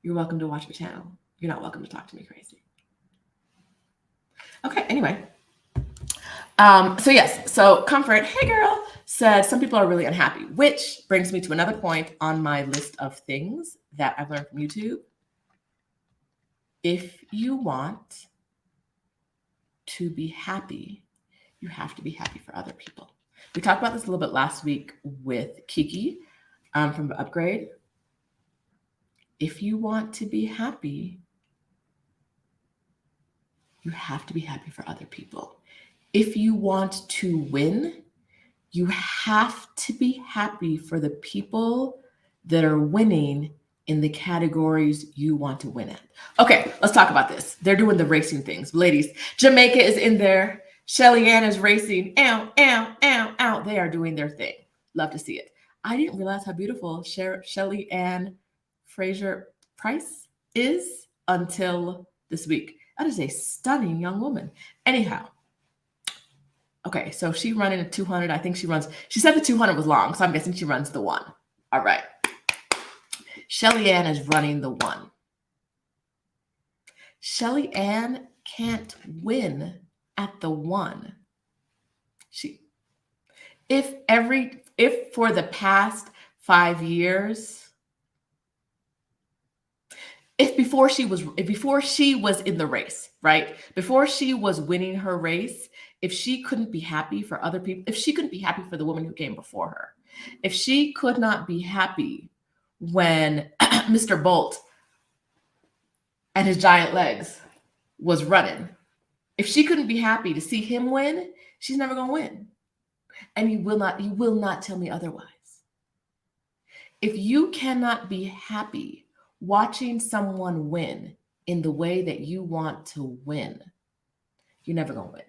You're welcome to watch my channel. You're not welcome to talk to me crazy. Okay, anyway. So Comfort, hey girl, said some people are really unhappy, which brings me to another point on my list of things that I've learned from YouTube. If you want to be happy, you have to be happy for other people. We talked about this a little bit last week with Kiki from the Upgrade. If you want to be happy, you have to be happy for other people. If you want to win, you have to be happy for the people that are winning in the categories you want to win at. Okay, let's talk about this. They're doing the racing things. Ladies, Jamaica is in there. Shelly Ann is racing. Ow, ow, ow, ow. They are doing their thing. Love to see it. I didn't realize how beautiful Shelly Ann Fraser Price is until this week. That is a stunning young woman. Anyhow, okay, so she running a 200. I think she said the 200 was long, so I'm guessing she runs the 1. All right. Shelly Ann is running the 1. Shelly Ann can't win at the 1. If for the past 5 years, before she was in the race, right? Before she was winning her race, if she couldn't be happy for other people, if she couldn't be happy for the woman who came before her, if she could not be happy when Mr. Bolt and his giant legs was running, if she couldn't be happy to see him win, she's never going to win. And you will not tell me otherwise. If you cannot be happy watching someone win in the way that you want to win, you're never going to win.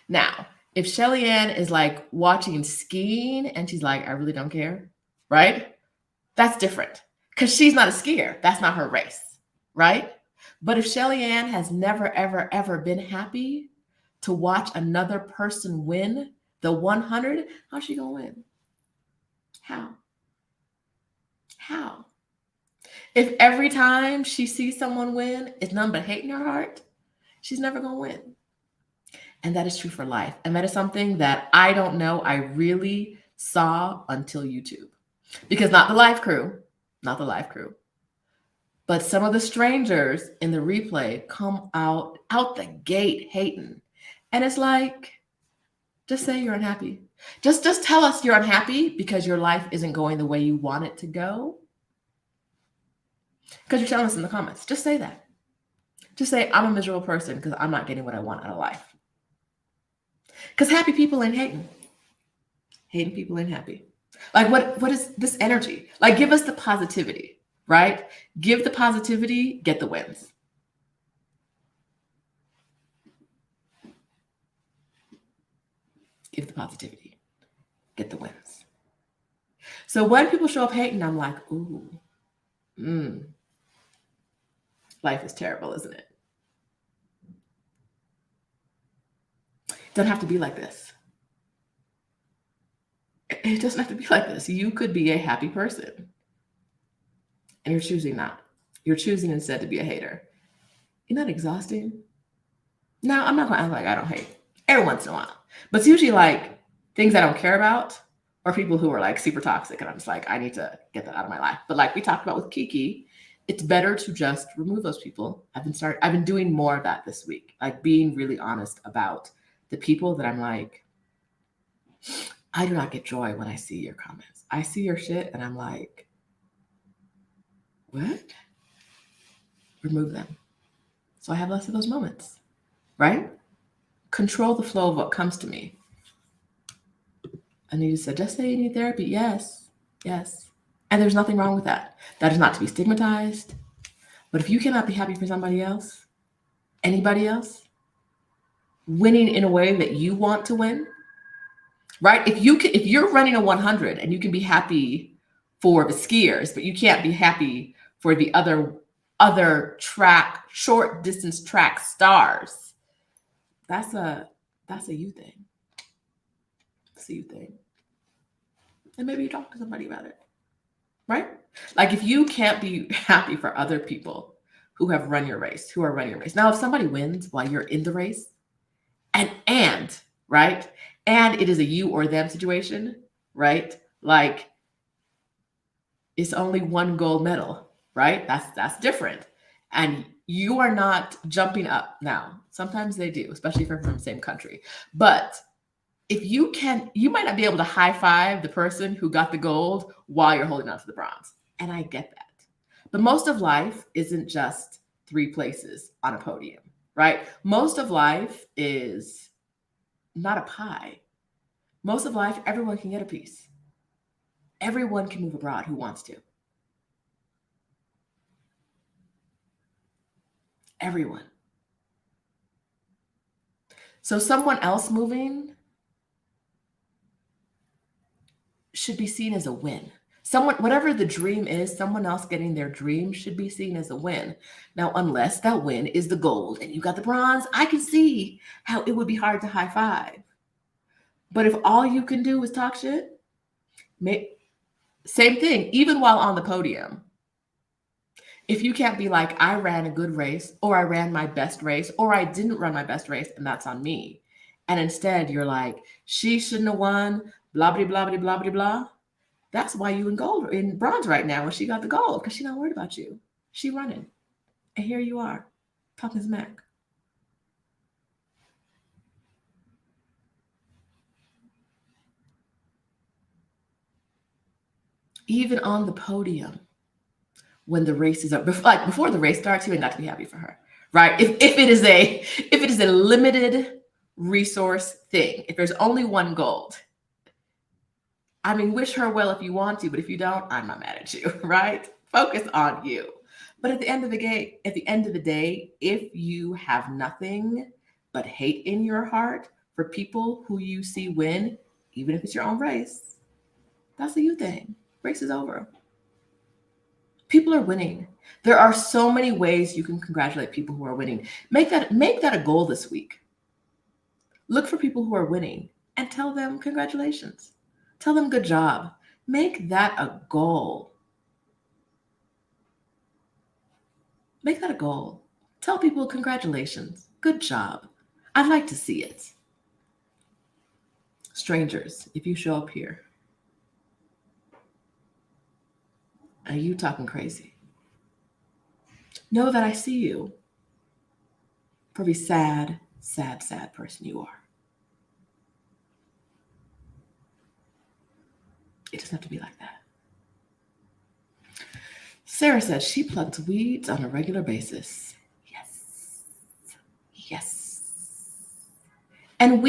Now, if Shelly Ann is like watching skiing and she's like, I really don't care, right? That's different because she's not a skier. That's not her race, right? But if Shelly Ann has never, ever, ever been happy to watch another person win the 100, how's she going to win? How? How? If every time she sees someone win, it's none but hate in her heart, she's never going to win. And that is true for life. And that is something that I don't know I really saw until YouTube. Because not the live crew, but some of the strangers in the replay come out the gate hating. And it's like, just say you're unhappy. Just tell us you're unhappy because your life isn't going the way you want it to go. Because you're telling us in the comments. Just say that. Just say, I'm a miserable person because I'm not getting what I want out of life. Because happy people ain't hating. Hating people ain't happy. Like, what is this energy? Like, give us the positivity, right? Give the positivity, get the wins. Give the positivity, get the wins. So when people show up hating, I'm like, ooh, life is terrible, isn't it? It doesn't have to be like this. It doesn't have to be like this. You could be a happy person. And you're choosing not. You're choosing instead to be a hater. Isn't that exhausting? Now, I'm not going to act like I don't hate. Every once in a while. But it's usually like things I don't care about or people who are like super toxic. And I'm just like, I need to get that out of my life. But like we talked about with Kiki, it's better to just remove those people. I've been doing more of that this week. Like being really honest about the people that I'm like, I do not get joy when I see your comments. I see your shit and I'm like, what? Remove them. So I have less of those moments, right? Control the flow of what comes to me. And you said, just say you need therapy. Yes. And there's nothing wrong with that. That is not to be stigmatized. But if you cannot be happy for somebody else, anybody else, winning in a way that you want to win, right? If you're running a 100 and you can be happy for the skiers, but you can't be happy for the other track, short distance track stars, that's a you thing. It's a you thing. And maybe you talk to somebody about it, right? Like if you can't be happy for other people who are running your race. Now, if somebody wins while you're in the race and right? And it is a you or them situation, right? Like it's only one gold medal, right? That's different. And you are not jumping up now. Sometimes they do, especially if you're from the same country. But if you might not be able to high five the person who got the gold while you're holding on to the bronze. And I get that. But most of life isn't just 3 places on a podium, right? Most of life is not a pie. Most of life, everyone can get a piece. Everyone can move abroad who wants to. Everyone. So someone else moving should be seen as a win. Whatever the dream is, someone else getting their dream should be seen as a win. Now, unless that win is the gold and you got the bronze, I can see how it would be hard to high five. But if all you can do is talk shit, same thing, even while on the podium. If you can't be like, I ran a good race, or I ran my best race, or I didn't run my best race, and that's on me. And instead you're like, she shouldn't have won, blah, blah, blah, blah, blah, blah. That's why you in bronze right now when she got the gold, because she's not worried about you. She running. And here you are, talking smack. Even on the podium, when the race is up, before the race starts, you ain't got to be happy for her, right? If it is a limited resource thing, if there's only one gold, I mean, wish her well if you want to, but if you don't, I'm not mad at you, right? Focus on you. But at the end of the day, if you have nothing but hate in your heart for people who you see win, even if it's your own race, that's a you thing. Race is over. People are winning. There are so many ways you can congratulate people who are winning. Make that a goal this week. Look for people who are winning and tell them congratulations. Tell them good job. Make that a goal. Make that a goal. Tell people congratulations. Good job. I'd like to see it. Strangers, if you show up here, are you talking crazy? Know that I see you for the sad, sad, sad person you are. It doesn't have to be like that. Sarah said she plucks weeds on a regular basis. Yes. Yes. And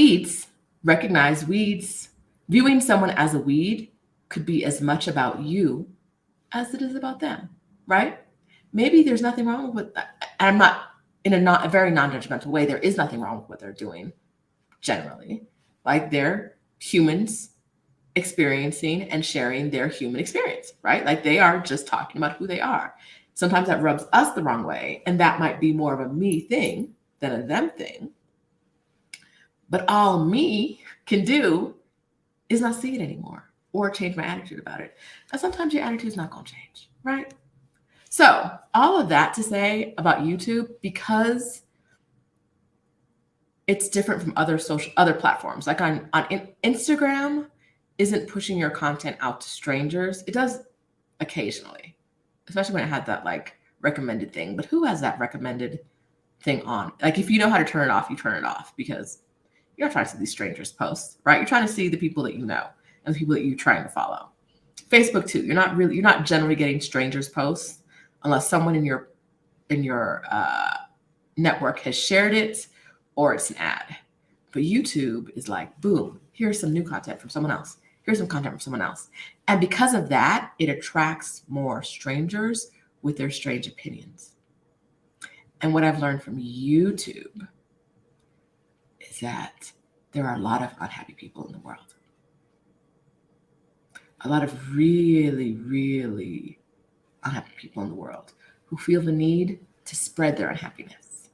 recognize weeds. Viewing someone as a weed could be as much about you as it is about them, right? Maybe there's nothing wrong with that. I'm not in a very non-judgmental way. There is nothing wrong with what they're doing generally. Like they're humans experiencing and sharing their human experience, right? Like they are just talking about who they are. Sometimes that rubs us the wrong way, and that might be more of a me thing than a them thing. But all me can do is not see it anymore or change my attitude about it. And sometimes your attitude is not going to change, right? So all of that to say about YouTube, because it's different from other platforms. Like on Instagram, isn't pushing your content out to strangers. It does occasionally, especially when it had that like recommended thing. But who has that recommended thing on? Like if you know how to turn it off, you turn it off because you're not trying to see these strangers posts, right? You're trying to see the people that you know and the people that you're trying to follow. Facebook too. You're not generally getting strangers posts unless someone in your network has shared it or it's an ad. But YouTube is like, boom, here's some new content from someone else. Here's some content from someone else. And because of that, it attracts more strangers with their strange opinions. And what I've learned from YouTube is that there are a lot of unhappy people in the world. A lot of really, really unhappy people in the world who feel the need to spread their unhappiness.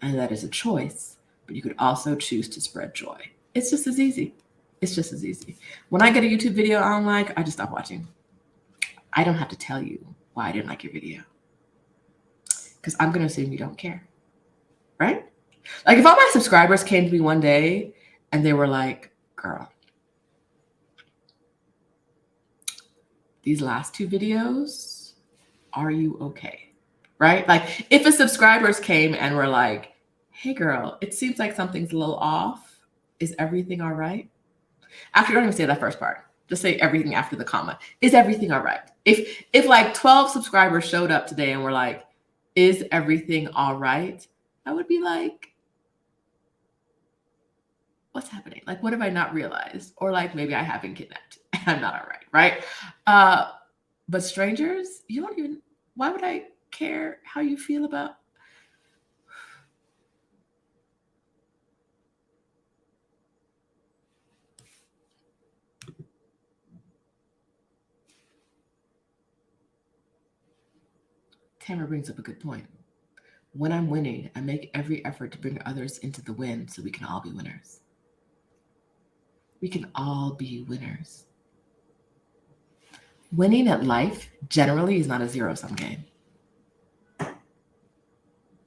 And that is a choice, but you could also choose to spread joy. It's just as easy. It's just as easy. When I get a YouTube video I don't like, I just stop watching. I don't have to tell you why I didn't like your video. Because I'm going to assume you don't care. Right? Like if all my subscribers came to me one day and they were like, girl, these last 2 videos, are you okay? Right? Like if a subscribers came and were like, hey girl, it seems like something's a little off. Is everything all right? Actually, don't even say that first part. Just say everything after the comma. Is everything all right? If like 12 subscribers showed up today and were like, is everything all right? I would be like, what's happening? Like, what have I not realized? Or like, maybe I have been kidnapped and I'm not all right, right? But strangers, you don't even, why would I care how you feel about? Tamara brings up a good point. When I'm winning, I make every effort to bring others into the win so we can all be winners. We can all be winners. Winning at life generally is not a zero-sum game.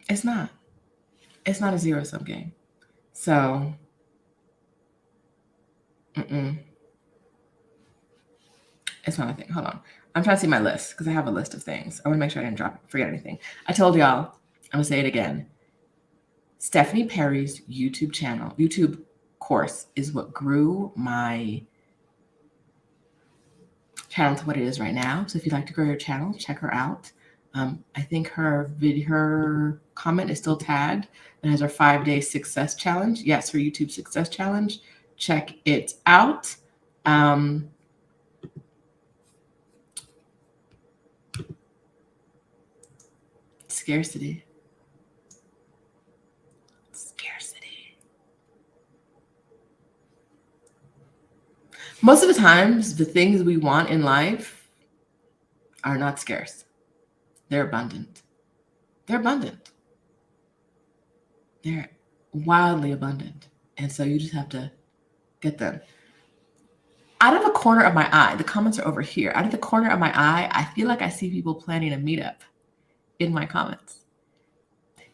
It's not. It's not a zero-sum game. So, it's not a thing. Hold on. I'm trying to see my list because I have a list of things. I want to make sure I didn't forget anything. I told y'all, I'm going to say it again. Stephanie Perry's YouTube course is what grew my channel to what it is right now. So if you'd like to grow your channel, check her out. I think her comment is still tagged and has her 5-day success challenge. Yes, her YouTube success challenge. Check it out. Scarcity. Most of the times, the things we want in life are not scarce. They're abundant. They're wildly abundant. And so you just have to get them. Out of the corner of my eye, the comments are over here. Out of the corner of my eye, I feel like I see people planning a meetup in my comments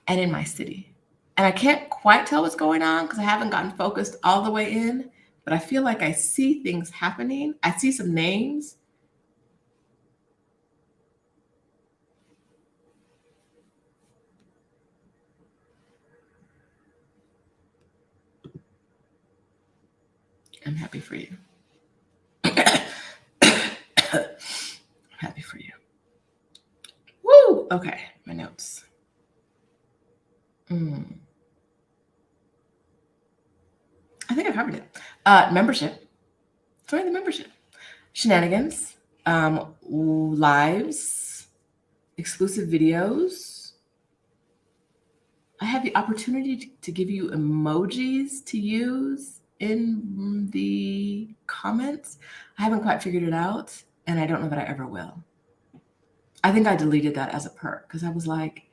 and in my city. And I can't quite tell what's going on because I haven't gotten focused all the way in, but I feel like I see things happening. I see some names. I'm happy for you. Happy for you. Woo! Okay, my notes. I think I covered it. Membership. Join the membership. Shenanigans. Lives. Exclusive videos. I have the opportunity to give you emojis to use in the comments. I haven't quite figured it out, and I don't know that I ever will. I think I deleted that as a perk because I was like,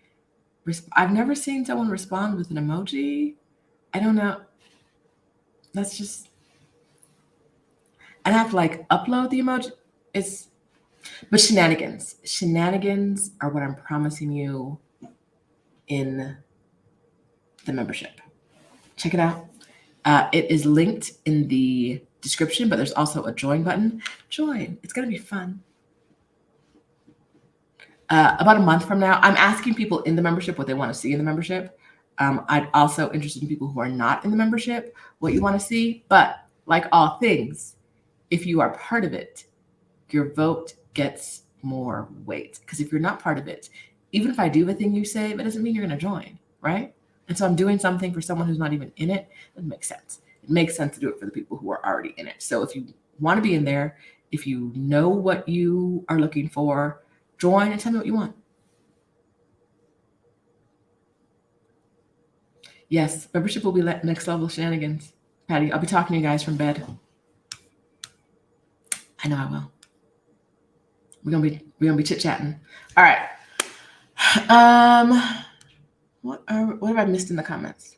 I've never seen someone respond with an emoji. I don't know. That's just, and I have to like upload the emoji. But shenanigans. Shenanigans are what I'm promising you in the membership. Check it out. It is linked in the description, but there's also a join button. Join. It's going to be fun. About a month from now, I'm asking people in the membership what they want to see in the membership. I'm also interested in people who are not in the membership, what you want to see. But like all things, if you are part of it, your vote gets more weight. Because if you're not part of it, even if I do the thing you say, that doesn't mean you're going to join, right? And so I'm doing something for someone who's not even in it. It makes sense. It makes sense to do it for the people who are already in it. So if you want to be in there, if you know what you are looking for, join and tell me what you want. Yes, membership will be next level shenanigans. Patty, I'll be talking to you guys from bed. I know I will. We're gonna be chit-chatting. All right. What have I missed in the comments?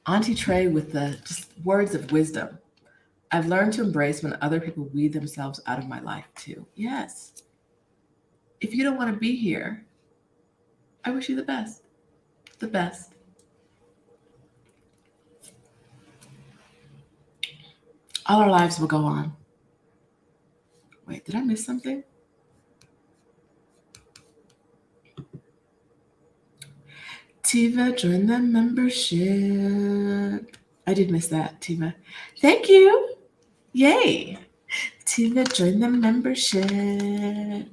Auntie Trey with the just words of wisdom. I've learned to embrace when other people weed themselves out of my life too. Yes. If you don't want to be here, I wish you the best. The best. All our lives will go on. Wait, did I miss something? Tiva, join the membership. I did miss that, Tiva. Thank you. Yay. Tiva, join the membership.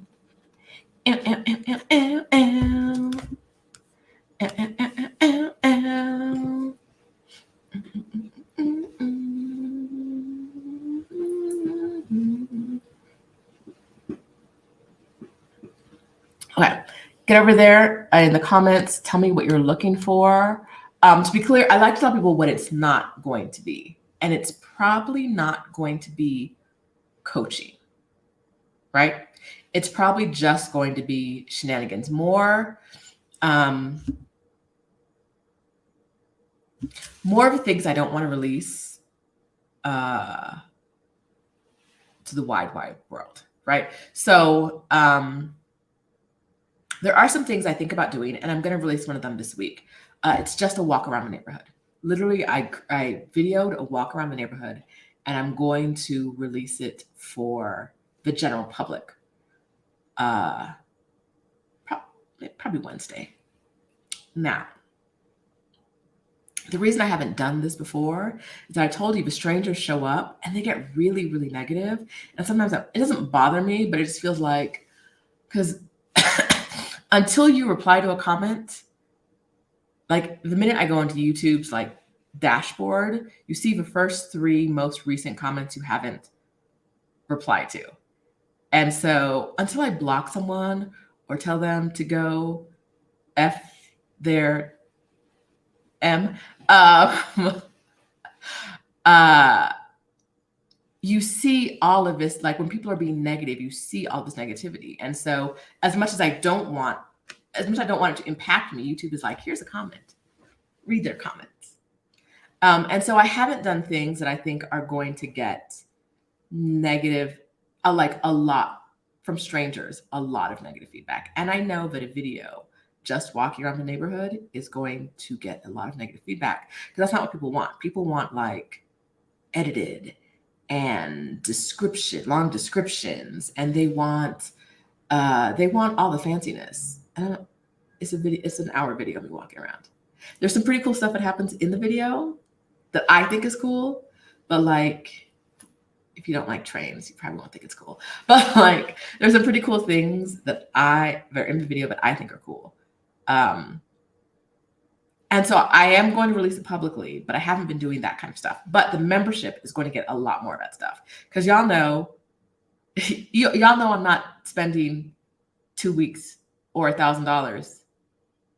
Okay, get over there in the comments. Tell me what you're looking for. To be clear, I like to tell people what it's not going to be. And it's probably not going to be coaching, right? It's probably just going to be shenanigans. More of the things I don't want to release to the wide world, right? So there are some things I think about doing, and I'm going to release one of them this week. It's just a walk around the neighborhood. Literally, I videoed a walk around the neighborhood, and I'm going to release it for the general public. Probably Wednesday. Now, the reason I haven't done this before is that I told you the strangers show up and they get really, really negative. And sometimes it doesn't bother me, but it just feels like, because until you reply to a comment, like the minute I go into YouTube's like dashboard, you see the first 3 most recent comments you haven't reply to. And so until I block someone or tell them to go F their M, you see all of this, like when people are being negative, you see all this negativity. And so as much as I don't want it to impact me, YouTube is like, here's a comment, read their comments. And so I haven't done things that I think are going to get negative, like a lot from strangers, a lot of negative feedback. And I know that a video just walking around the neighborhood is going to get a lot of negative feedback because that's not what people want. People want like edited and long descriptions, and they want all the fanciness. It's an hour video of me walking around. There's some pretty cool stuff that happens in the video that I think is cool, but like, if you don't like trains, you probably won't think it's cool. But like, there's some pretty cool things that are in the video that I think are cool. And so I am going to release it publicly, but I haven't been doing that kind of stuff. But the membership is going to get a lot more of that stuff because y'all know I'm not spending 2 weeks or $1,000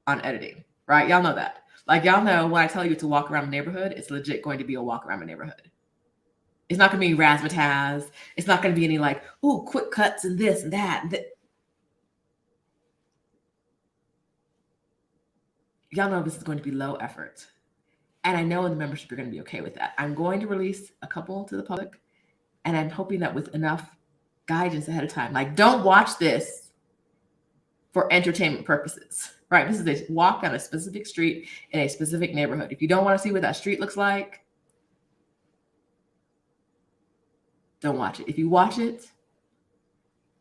on editing, right? Y'all know that. Like, y'all know when I tell you to walk around the neighborhood, it's legit going to be a walk around the neighborhood. It's not going to be razzmatazz. It's not going to be any like, ooh, quick cuts and this and that. Y'all know this is going to be low effort. And I know in the membership, you're going to be okay with that. I'm going to release a couple to the public, and I'm hoping that with enough guidance ahead of time, like, don't watch this for entertainment purposes, right? This is a walk on a specific street in a specific neighborhood. If you don't want to see what that street looks like, don't watch it. If you watch it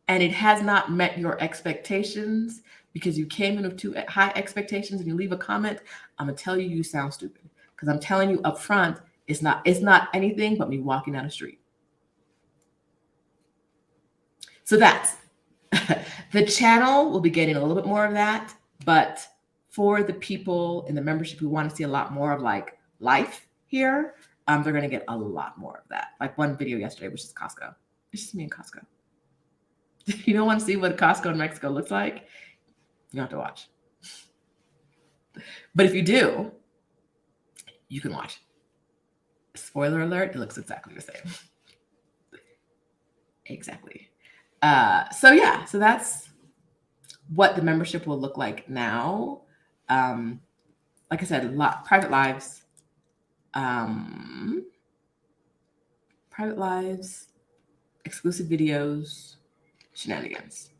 and it has not met your expectations because you came in with too high expectations and you leave a comment, I'm going to tell you, you sound stupid. Because I'm telling you up front, it's not anything but me walking down the street. So that's the channel will be getting a little bit more of that. But for the people in the membership who want to see a lot more of like life here, they're going to get a lot more of that. Like one video yesterday, which is Costco. It's just me and Costco. If you don't want to see what Costco in Mexico looks like, you don't have to watch. But if you do, you can watch. Spoiler alert, it looks exactly the same. Exactly. So that's what the membership will look like now. Like I said, a lot private lives, exclusive videos, shenanigans.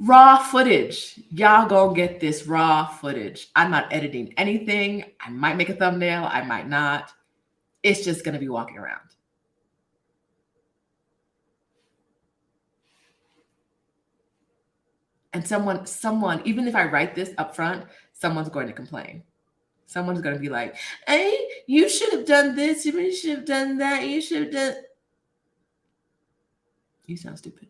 Raw footage. Y'all gonna get this raw footage. I'm not editing anything. I might make a thumbnail. I might not. It's just gonna be walking around. And someone, even if I write this up front, someone's going to complain. Someone's going to be like, hey, you should have done this. You should have done that. You should have done. You sound stupid.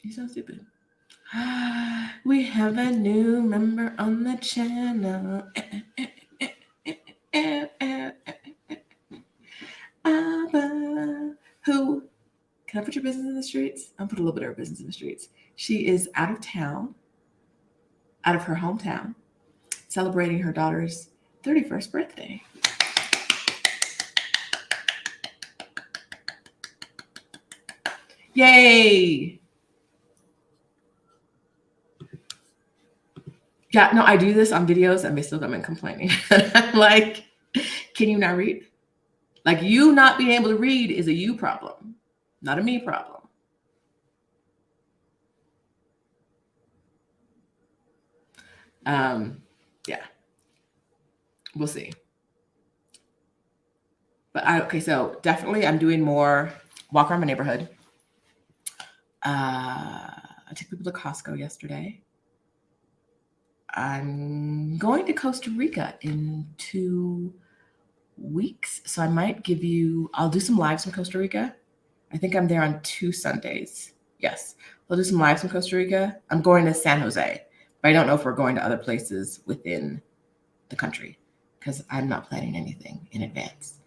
You sound stupid. We have a new member on the channel. Who? Can I put your business in the streets? I'll put a little bit of her business in the streets. She is out of town, out of her hometown, celebrating her daughter's 31st birthday. Yay! Yeah, no, I do this on videos and they still come in complaining. I'm like, can you not read? Like, you not being able to read is a you problem, not a me problem. Yeah, we'll see. But okay, so definitely I'm doing more walk around my neighborhood. I took people to Costco yesterday. I'm going to Costa Rica in 2 weeks. So I might I'll do some lives from Costa Rica. I think I'm there on 2 Sundays. Yes, I'll do some lives from Costa Rica. I'm going to San Jose, but I don't know if we're going to other places within the country because I'm not planning anything in advance.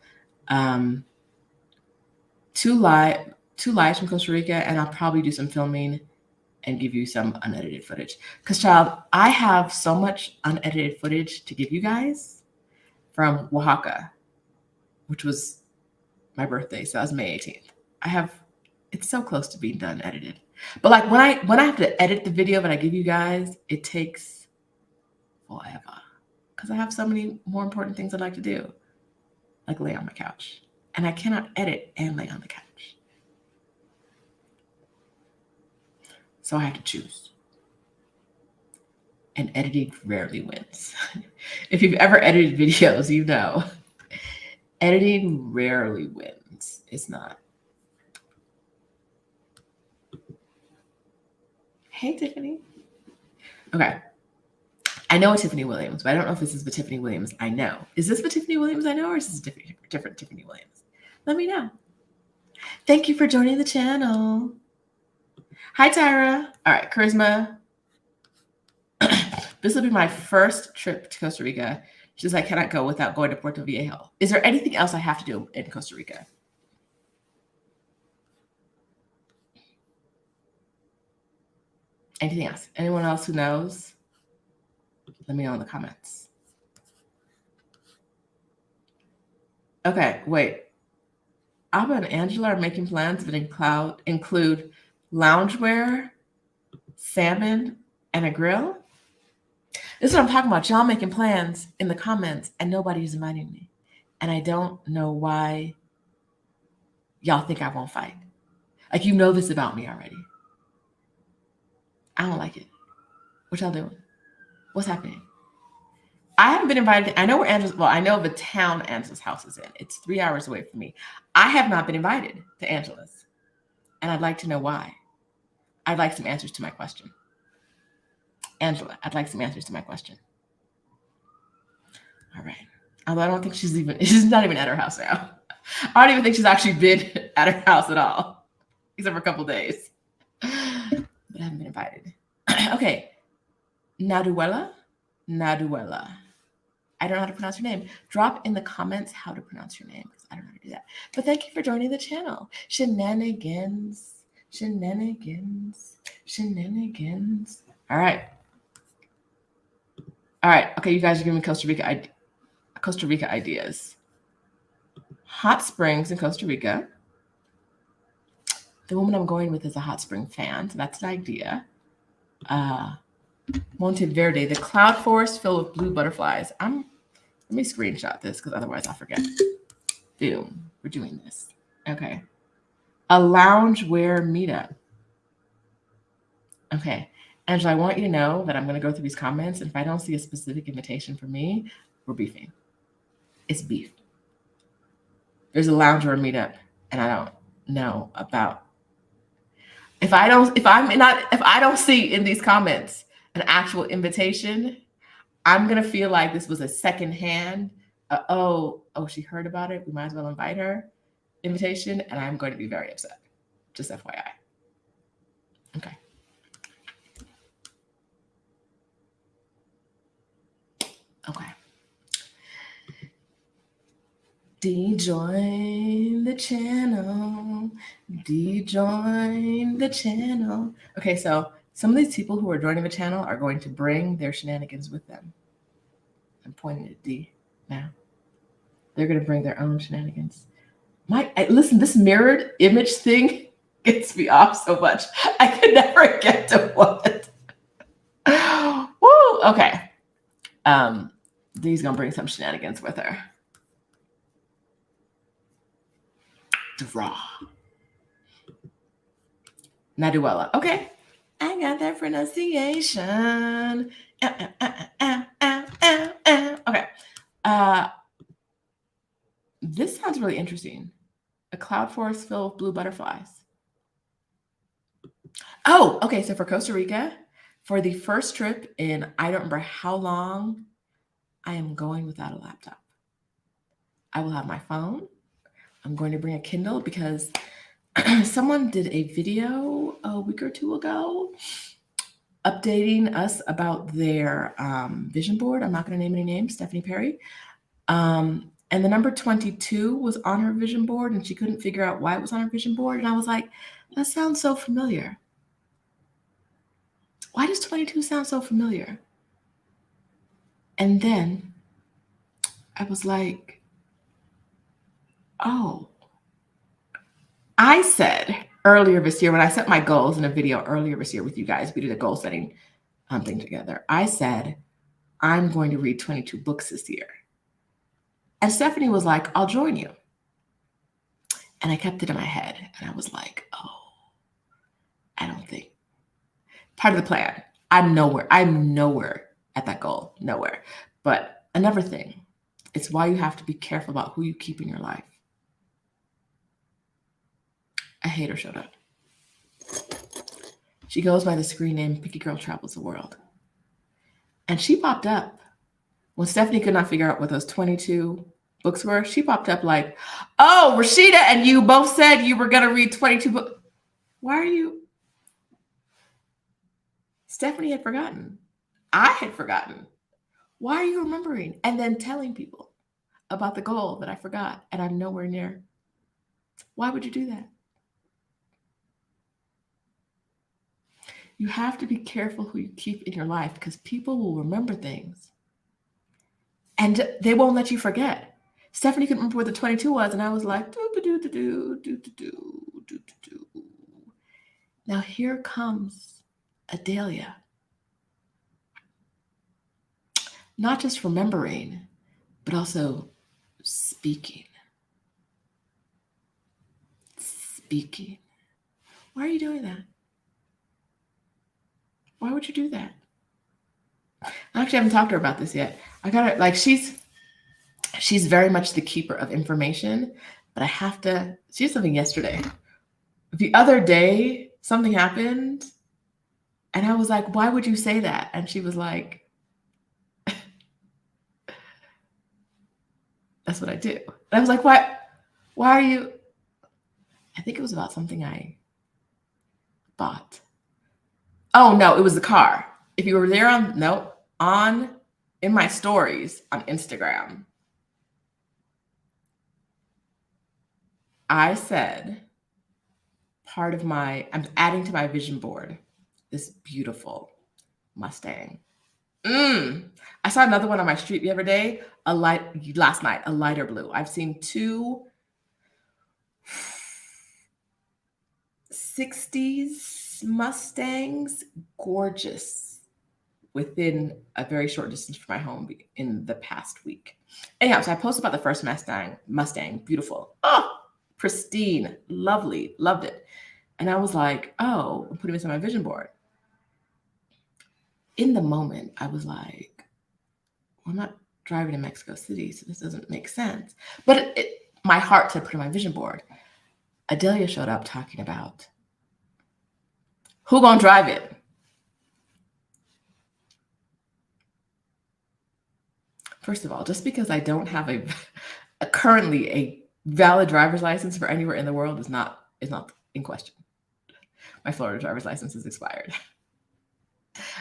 2 lives from Costa Rica, and I'll probably do some filming and give you some unedited footage. Because, child, I have so much unedited footage to give you guys from Oaxaca, which was my birthday, so that was May 18th. It's so close to being done edited. But like when I have to edit the video that I give you guys, it takes forever because I have so many more important things I'd like to do, like lay on my couch. And I cannot edit and lay on the couch. So I have to choose. And editing rarely wins. If you've ever edited videos, you know. Editing rarely wins. It's not. Hey, Tiffany. Okay. I know a Tiffany Williams, but I don't know if this is the Tiffany Williams I know. Is this the Tiffany Williams I know, or is this a different Tiffany Williams? Let me know. Thank you for joining the channel. Hi, Tyra. All right, Charisma. This will be my first trip to Costa Rica. She says I cannot go without going to Puerto Viejo. Is there anything else I have to do in Costa Rica? Anything else? Anyone else who knows? Let me know in the comments. Okay, wait. Abba and Angela are making plans that include loungewear, salmon, and a grill. This is what I'm talking about. Y'all making plans in the comments and nobody's inviting me. And I don't know why y'all think I won't fight. Like, you know this about me already. I don't like it. What y'all doing? What's happening? I haven't been invited. I know where I know the town Angela's house is in. It's 3 hours away from me. I have not been invited to Angela's. And I'd like to know why. I'd like some answers to my question. Angela, I'd like some answers to my question. All right. Although I don't think she's not even at her house now. I don't even think she's actually been at her house at all, except for a couple days. But I haven't been invited. Okay. Naduela. I don't know how to pronounce your name. Drop in the comments how to pronounce your name, because I don't know how to do that. But thank you for joining the channel. Shenanigans. All right. Okay, you guys are giving me Costa Rica ideas. Hot springs in Costa Rica. The woman I'm going with is a hot spring fan, so that's an idea. Monteverde, the cloud forest filled with blue butterflies. Let me screenshot this because otherwise I'll forget. Boom, we're doing this. Okay. A loungewear meetup. Okay. Angela, I want you to know that I'm going to go through these comments, and if I don't see a specific invitation for me, we're beefing. It's beef. There's a loungewear meetup, and I don't know about. If I don't see in these comments an actual invitation, I'm gonna feel like this was a secondhand. She heard about it. We might as well invite her. Invitation, and I'm going to be very upset. Just FYI. Okay. Okay. Join the channel. Join the channel. Okay, so some of these people who are joining the channel are going to bring their shenanigans with them. I'm pointing at D now. They're going to bring their own shenanigans. Listen, this mirrored image thing gets me off so much. I could never get to what. Woo! Okay. Dee's going to bring some shenanigans with her. Draw. Naduela. Okay. I got that pronunciation. Okay. This sounds really interesting. A cloud forest filled with blue butterflies. Oh, okay. So for Costa Rica, for the first trip in I don't remember how long, I am going without a laptop. I will have my phone. I'm going to bring a Kindle because someone did a video a week or two ago updating us about their vision board. I'm not going to name any names, Stephanie Perry. And the number 22 was on her vision board, and she couldn't figure out why it was on her vision board. And I was like, that sounds so familiar. Why does 22 sound so familiar? And then I was like, oh, I said earlier this year when I set my goals in a video earlier this year with you guys, we did a goal setting thing together. I said, I'm going to read 22 books this year. And Stephanie was like, I'll join you. And I kept it in my head. And I was like, oh, I don't think. Part of the plan. I'm nowhere at that goal. Nowhere. But another thing, it's why you have to be careful about who you keep in your life. A hater showed up. She goes by the screen name Picky Girl Travels the World. And she popped up. When Stephanie could not figure out what those 22 books were, she popped up like, oh, Rashida and you both said you were going to read 22 books. Why are you? Stephanie had forgotten. I had forgotten. Why are you remembering? And then telling people about the goal that I forgot and I'm nowhere near. Why would you do that? You have to be careful who you keep in your life because people will remember things and they won't let you forget. Stephanie couldn't remember what the 22 was, and I was like, do. Now here comes Adelia. Not just remembering, but also speaking. Speaking. Why are you doing that? Why would you do that? I actually haven't talked to her about this yet. I got her, like, she's very much the keeper of information, but I have to, she did something yesterday. The other day, something happened, and I was like, why would you say that? And she was like, that's what I do. And I was like, why are you? I think it was about something I bought. Oh, no, it was the car. If you were there in my stories on Instagram, I said I'm adding to my vision board this beautiful Mustang. I saw another one on my street the other day, last night, a lighter blue. I've seen two 60s Mustangs, gorgeous, within a very short distance from my home in the past week. Anyhow, so I posted about the first Mustang, beautiful. Oh, pristine, lovely, loved it. And I was like, oh, I'm putting this on my vision board. In the moment, I was like, well, I'm not driving to Mexico City, so this doesn't make sense. But my heart said put it on my vision board. Adelia showed up talking about who gonna drive it? First of all, just because I don't have currently a valid driver's license for anywhere in the world is not in question. My Florida driver's license is expired.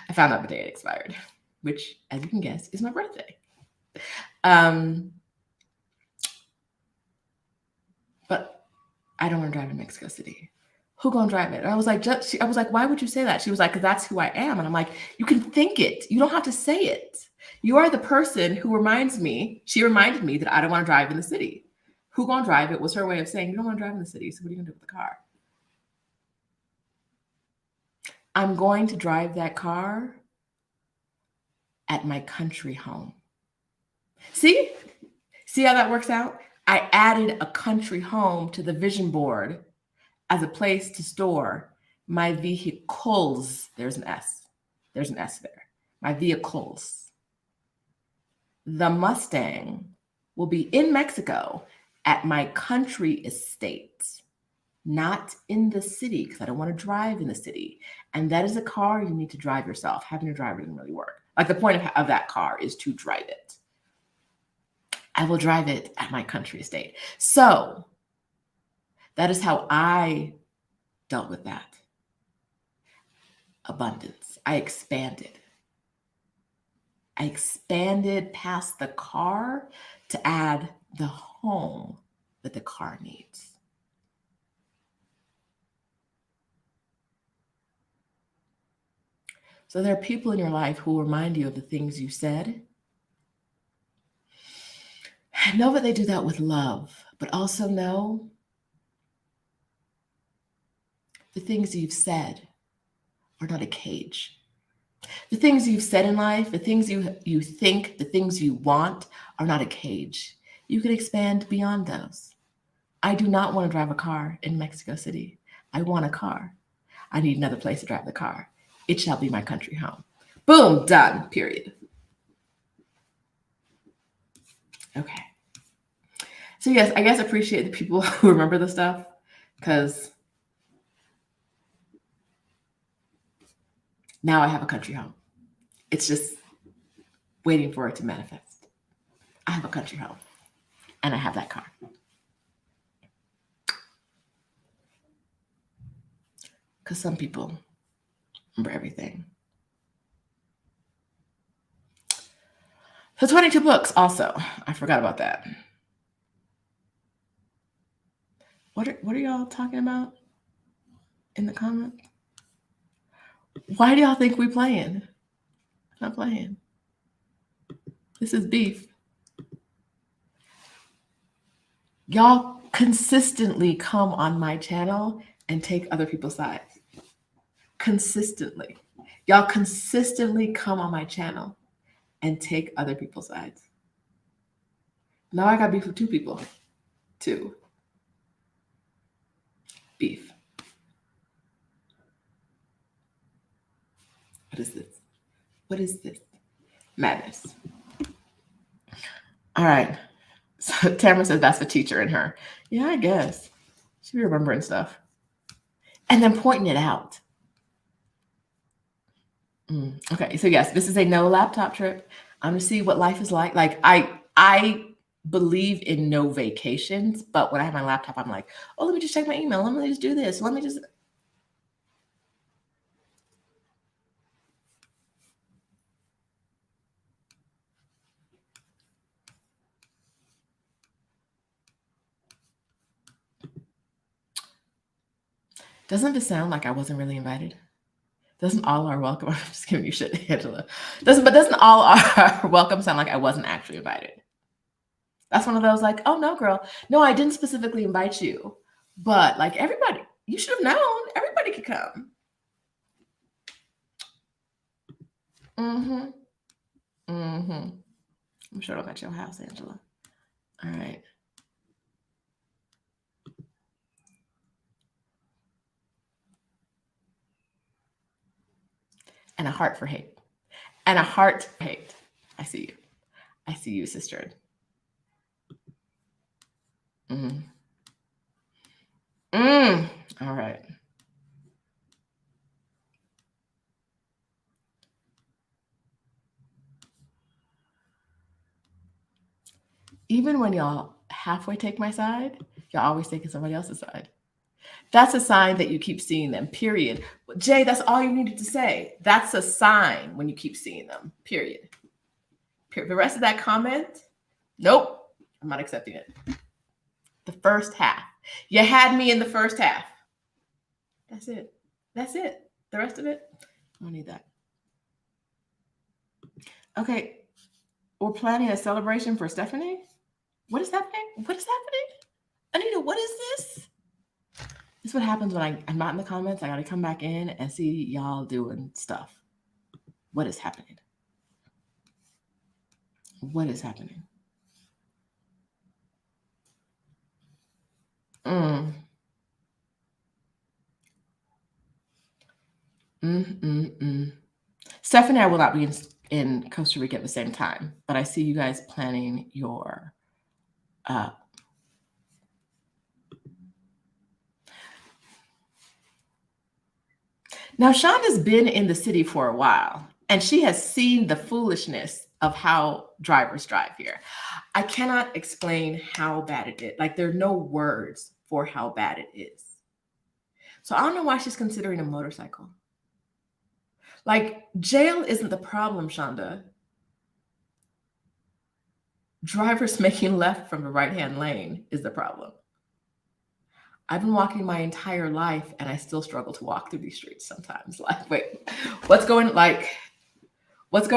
I found out the day it expired, which, as you can guess, is my birthday. But I don't want to drive in Mexico City. Who gonna drive it? And I was like, why would you say that? She was like, because that's who I am. And I'm like, you can think it. You don't have to say it. You are the person who she reminded me that I don't want to drive in the city. Who gonna drive it was her way of saying, you don't want to drive in the city, so what are you gonna do with the car? I'm going to drive that car at my country home. See how that works out? I added a country home to the vision board as a place to store my vehicles. There's an S. There's an S there. My vehicles. The Mustang will be in Mexico at my country estate, not in the city, because I don't want to drive in the city. And that is a car you need to drive yourself. Having a driver doesn't really work. Like, the point of that car is to drive it. I will drive it at my country estate. So that is how I dealt with that. Abundance. I expanded. I expanded past the car to add the home that the car needs. So there are people in your life who will remind you of the things you said. Know that they do that with love, but also know the things you've said are not a cage. The things you've said in life, the things you think, the things you want are not a cage. You can expand beyond those. I do not want to drive a car in Mexico City. I want a car. I need another place to drive the car. It shall be my country home. Boom, done, period. Okay. So yes, I guess appreciate the people who remember the stuff, because now I have a country home. It's just waiting for it to manifest. I have a country home and I have that car. Because some people remember everything. So 22 books also. I forgot about that. What are y'all talking about in the comments? Why do y'all think we playing? I'm not playing. This is beef. Y'all consistently come on my channel and take other people's sides. Consistently. Y'all consistently come on my channel and take other people's sides. Now I got beef with two people. Two. Beef. What is this? What is this? Madness. All right. So Tamara says that's the teacher in her. Yeah, I guess. She be remembering stuff. And then pointing it out. Okay, so yes, this is a no laptop trip. I'm gonna see what life is like. Like I believe in no vacations, but when I have my laptop, I'm like, oh, let me just check my email. Let me just do this. Let me just. Doesn't this sound like I wasn't really invited? Doesn't all our welcome? I'm just giving you shit, Angela. Doesn't all our welcome sound like I wasn't actually invited? That's one of those like, oh no, girl, no, I didn't specifically invite you, but like everybody, you should have known. Everybody could come. I'm sure I'm at your house, Angela. All right. And a heart for hate. And a heart for hate. I see you. I see you, sister. All right. Even when y'all halfway take my side, y'all always taking somebody else's side. That's a sign that you keep seeing them, period. Jay, that's all you needed to say. That's a sign when you keep seeing them, period. The rest of that comment, nope, I'm not accepting it. The first half. You had me in the first half. That's it. That's it. The rest of it, I don't need that. Okay, we're planning a celebration for Stephanie. What is happening? What is happening? Anita, what is this? This is what happens when I'm not in the comments. I got to come back in and see y'all doing stuff. What is happening? What is happening? Stephanie and I will not be in Costa Rica at the same time, but I see you guys planning your Now, Shonda's been in the city for a while, and she has seen the foolishness of how drivers drive here. I cannot explain how bad it is. Like, there are no words for how bad it is. So I don't know why she's considering a motorcycle. Like, jail isn't the problem, Shonda. Drivers making left from the right-hand lane is the problem. I've been walking my entire life and I still struggle to walk through these streets sometimes. Like, wait, what's going on? Let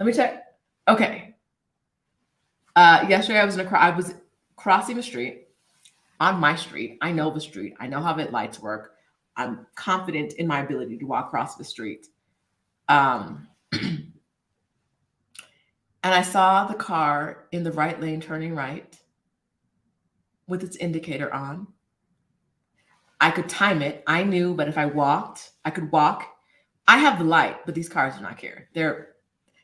me check. Okay. Yesterday I was crossing the street on my street. I know the street. I know how the lights work. I'm confident in my ability to walk across the street. And I saw the car in the right lane turning right with its indicator on. I could time it. I knew, but if I walked, I could walk. I have the light, but these cars do not care. They're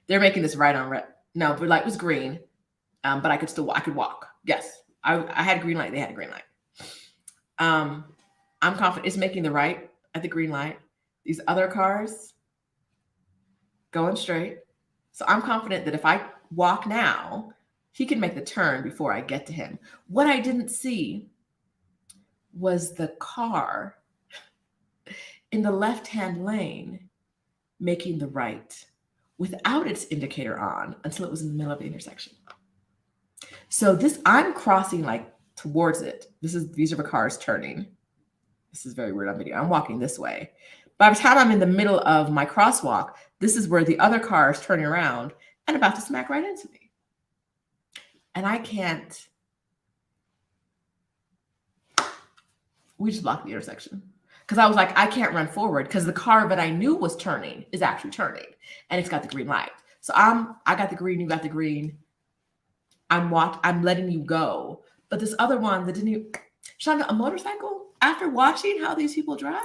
making this right on red. No, the light was green, but I could walk. Yes, I had a green light. They had a green light. I'm confident it's making the right at the green light. These other cars going straight. So I'm confident that if I walk now, he can make the turn before I get to him. What I didn't see was the car in the left-hand lane making the right without its indicator on until it was in the middle of the intersection. So I'm crossing like towards it. These are the cars turning. This is very weird on video. I'm walking this way. By the time I'm in the middle of my crosswalk, this is where the other car is turning around and about to smack right into me. And I can't. We just blocked the intersection. Because I was like, I can't run forward because the car that I knew was turning is actually turning. And it's got the green light. So I got the green, you got the green. I'm letting you go. But this other one that didn't even, Shonda, a motorcycle? After watching how these people drive?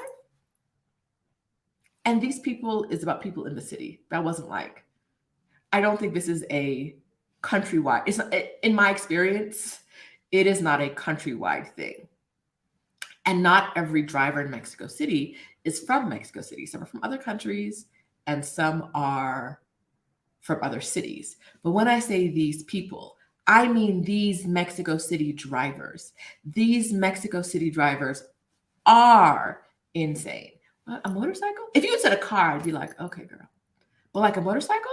And these people is about people in the city. That wasn't like, I don't think this is a countrywide. It's not, in my experience, it is not a countrywide thing. And not every driver in Mexico City is from Mexico City. Some are from other countries and some are from other cities. But when I say these people, I mean these Mexico City drivers. These Mexico City drivers are insane. What, a motorcycle? If you had said a car, I'd be like, okay, girl. But like a motorcycle?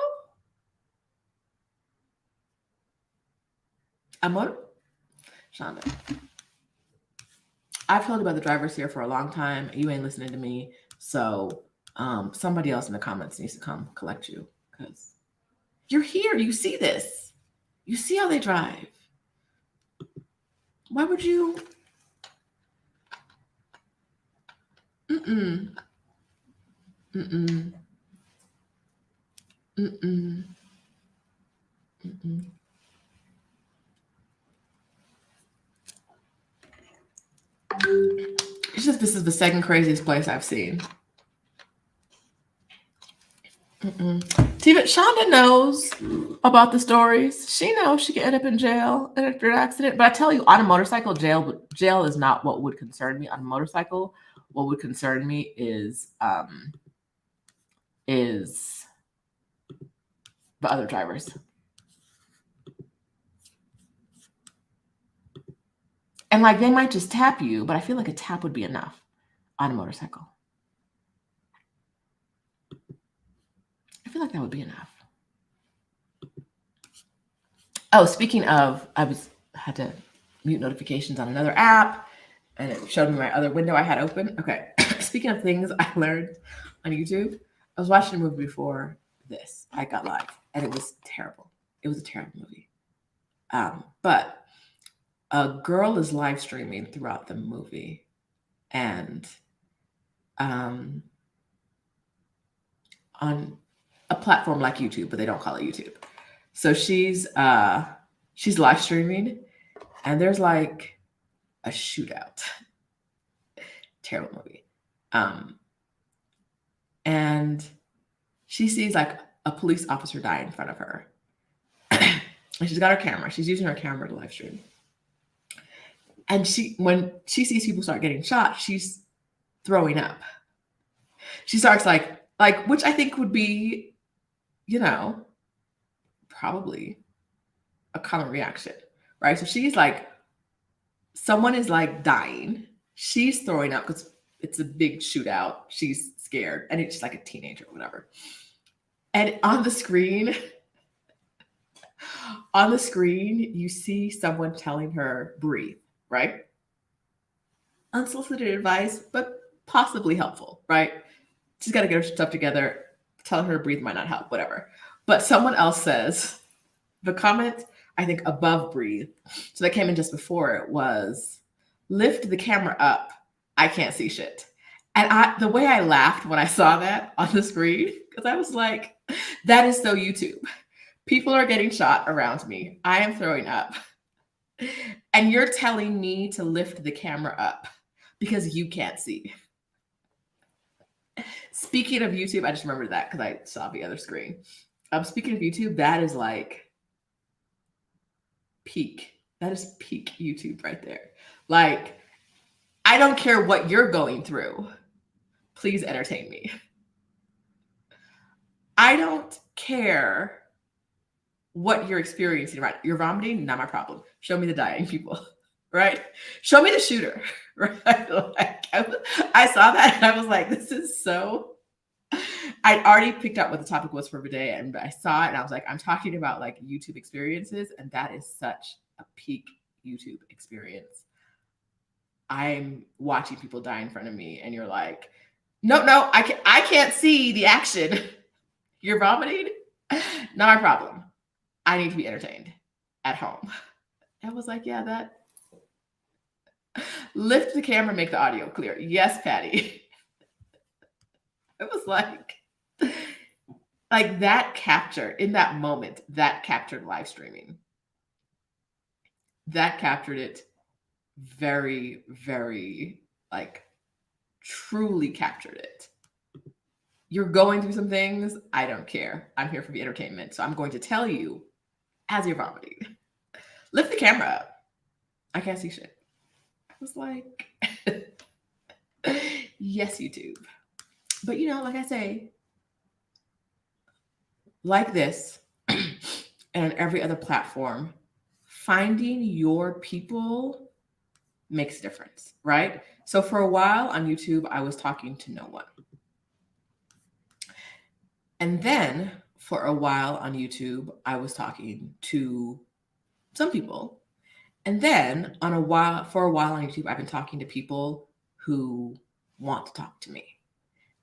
Shonda. I've told you about the drivers here for a long time. You ain't listening to me. So somebody else in the comments needs to come collect you because you're here. You see this. You see how they drive. Why would you? Mm-mm. Mm-mm. Mm-mm. Mm-mm. It's just, this is the second craziest place I've seen. Shonda knows about the stories. She knows she can end up in jail after an accident. But I tell you, on a motorcycle, jail is not what would concern me. On a motorcycle, what would concern me is the other drivers. And like they might just tap you, but I feel like a tap would be enough on a motorcycle. I feel like that would be enough. Oh, speaking of, I had to mute notifications on another app and it showed me my other window I had open. Okay. Speaking of things I learned on YouTube, I was watching a movie before this. I got live and it was terrible. It was a terrible movie. But a girl is live streaming throughout the movie and on a platform like YouTube, but they don't call it YouTube. So she's live streaming and there's like a shootout. Terrible movie. And she sees like a police officer die in front of her. And she's got her camera. She's using her camera to live stream. And when she sees people start getting shot, she's throwing up. She starts like, which I think would be, probably a common reaction, right? So she's like, someone is like dying. She's throwing up because it's a big shootout. She's scared. And it's just like a teenager or whatever. And on the screen, On the screen, you see someone telling her, breathe, right? Unsolicited advice, but possibly helpful, right? She's got to get her stuff together. Telling her to breathe might not help, whatever. But someone else says, the comment, I think, above breathe, so that came in just before it, was, lift the camera up. I can't see shit. And the way I laughed when I saw that on the screen, because I was like, that is so YouTube. People are getting shot around me. I am throwing up. And you're telling me to lift the camera up because you can't see. Speaking of YouTube, I just remembered that because I saw the other screen. Speaking of YouTube, that is like peak. That is peak YouTube right there. Like, I don't care what you're going through. Please entertain me. I don't care what you're experiencing, right? You're vomiting, not my problem. Show me the dying people, right? Show me the shooter, right? Like, I saw that and I was like, this is so... I'd already picked out what the topic was for the day, and I saw it and I was like, I'm talking about like YouTube experiences, and that is such a peak YouTube experience. I'm watching people die in front of me and you're like, no, I can't see the action. You're vomiting? Not my problem. I need to be entertained at home. I was like, yeah, that. Lift the camera, make the audio clear. Yes, Patty. It was like that captured, in that moment, that captured live streaming. That captured it very, very, like, truly captured it. You're going through some things. I don't care. I'm here for the entertainment. So I'm going to tell you as you're vomiting, lift the camera up. I can't see shit. I was like, yes, YouTube. But, you know, like I say, like this and on every other platform, finding your people makes a difference, right? So for a while on YouTube, I was talking to no one. And then for a while on YouTube, I was talking to some people. And then for a while on YouTube, I've been talking to people who want to talk to me.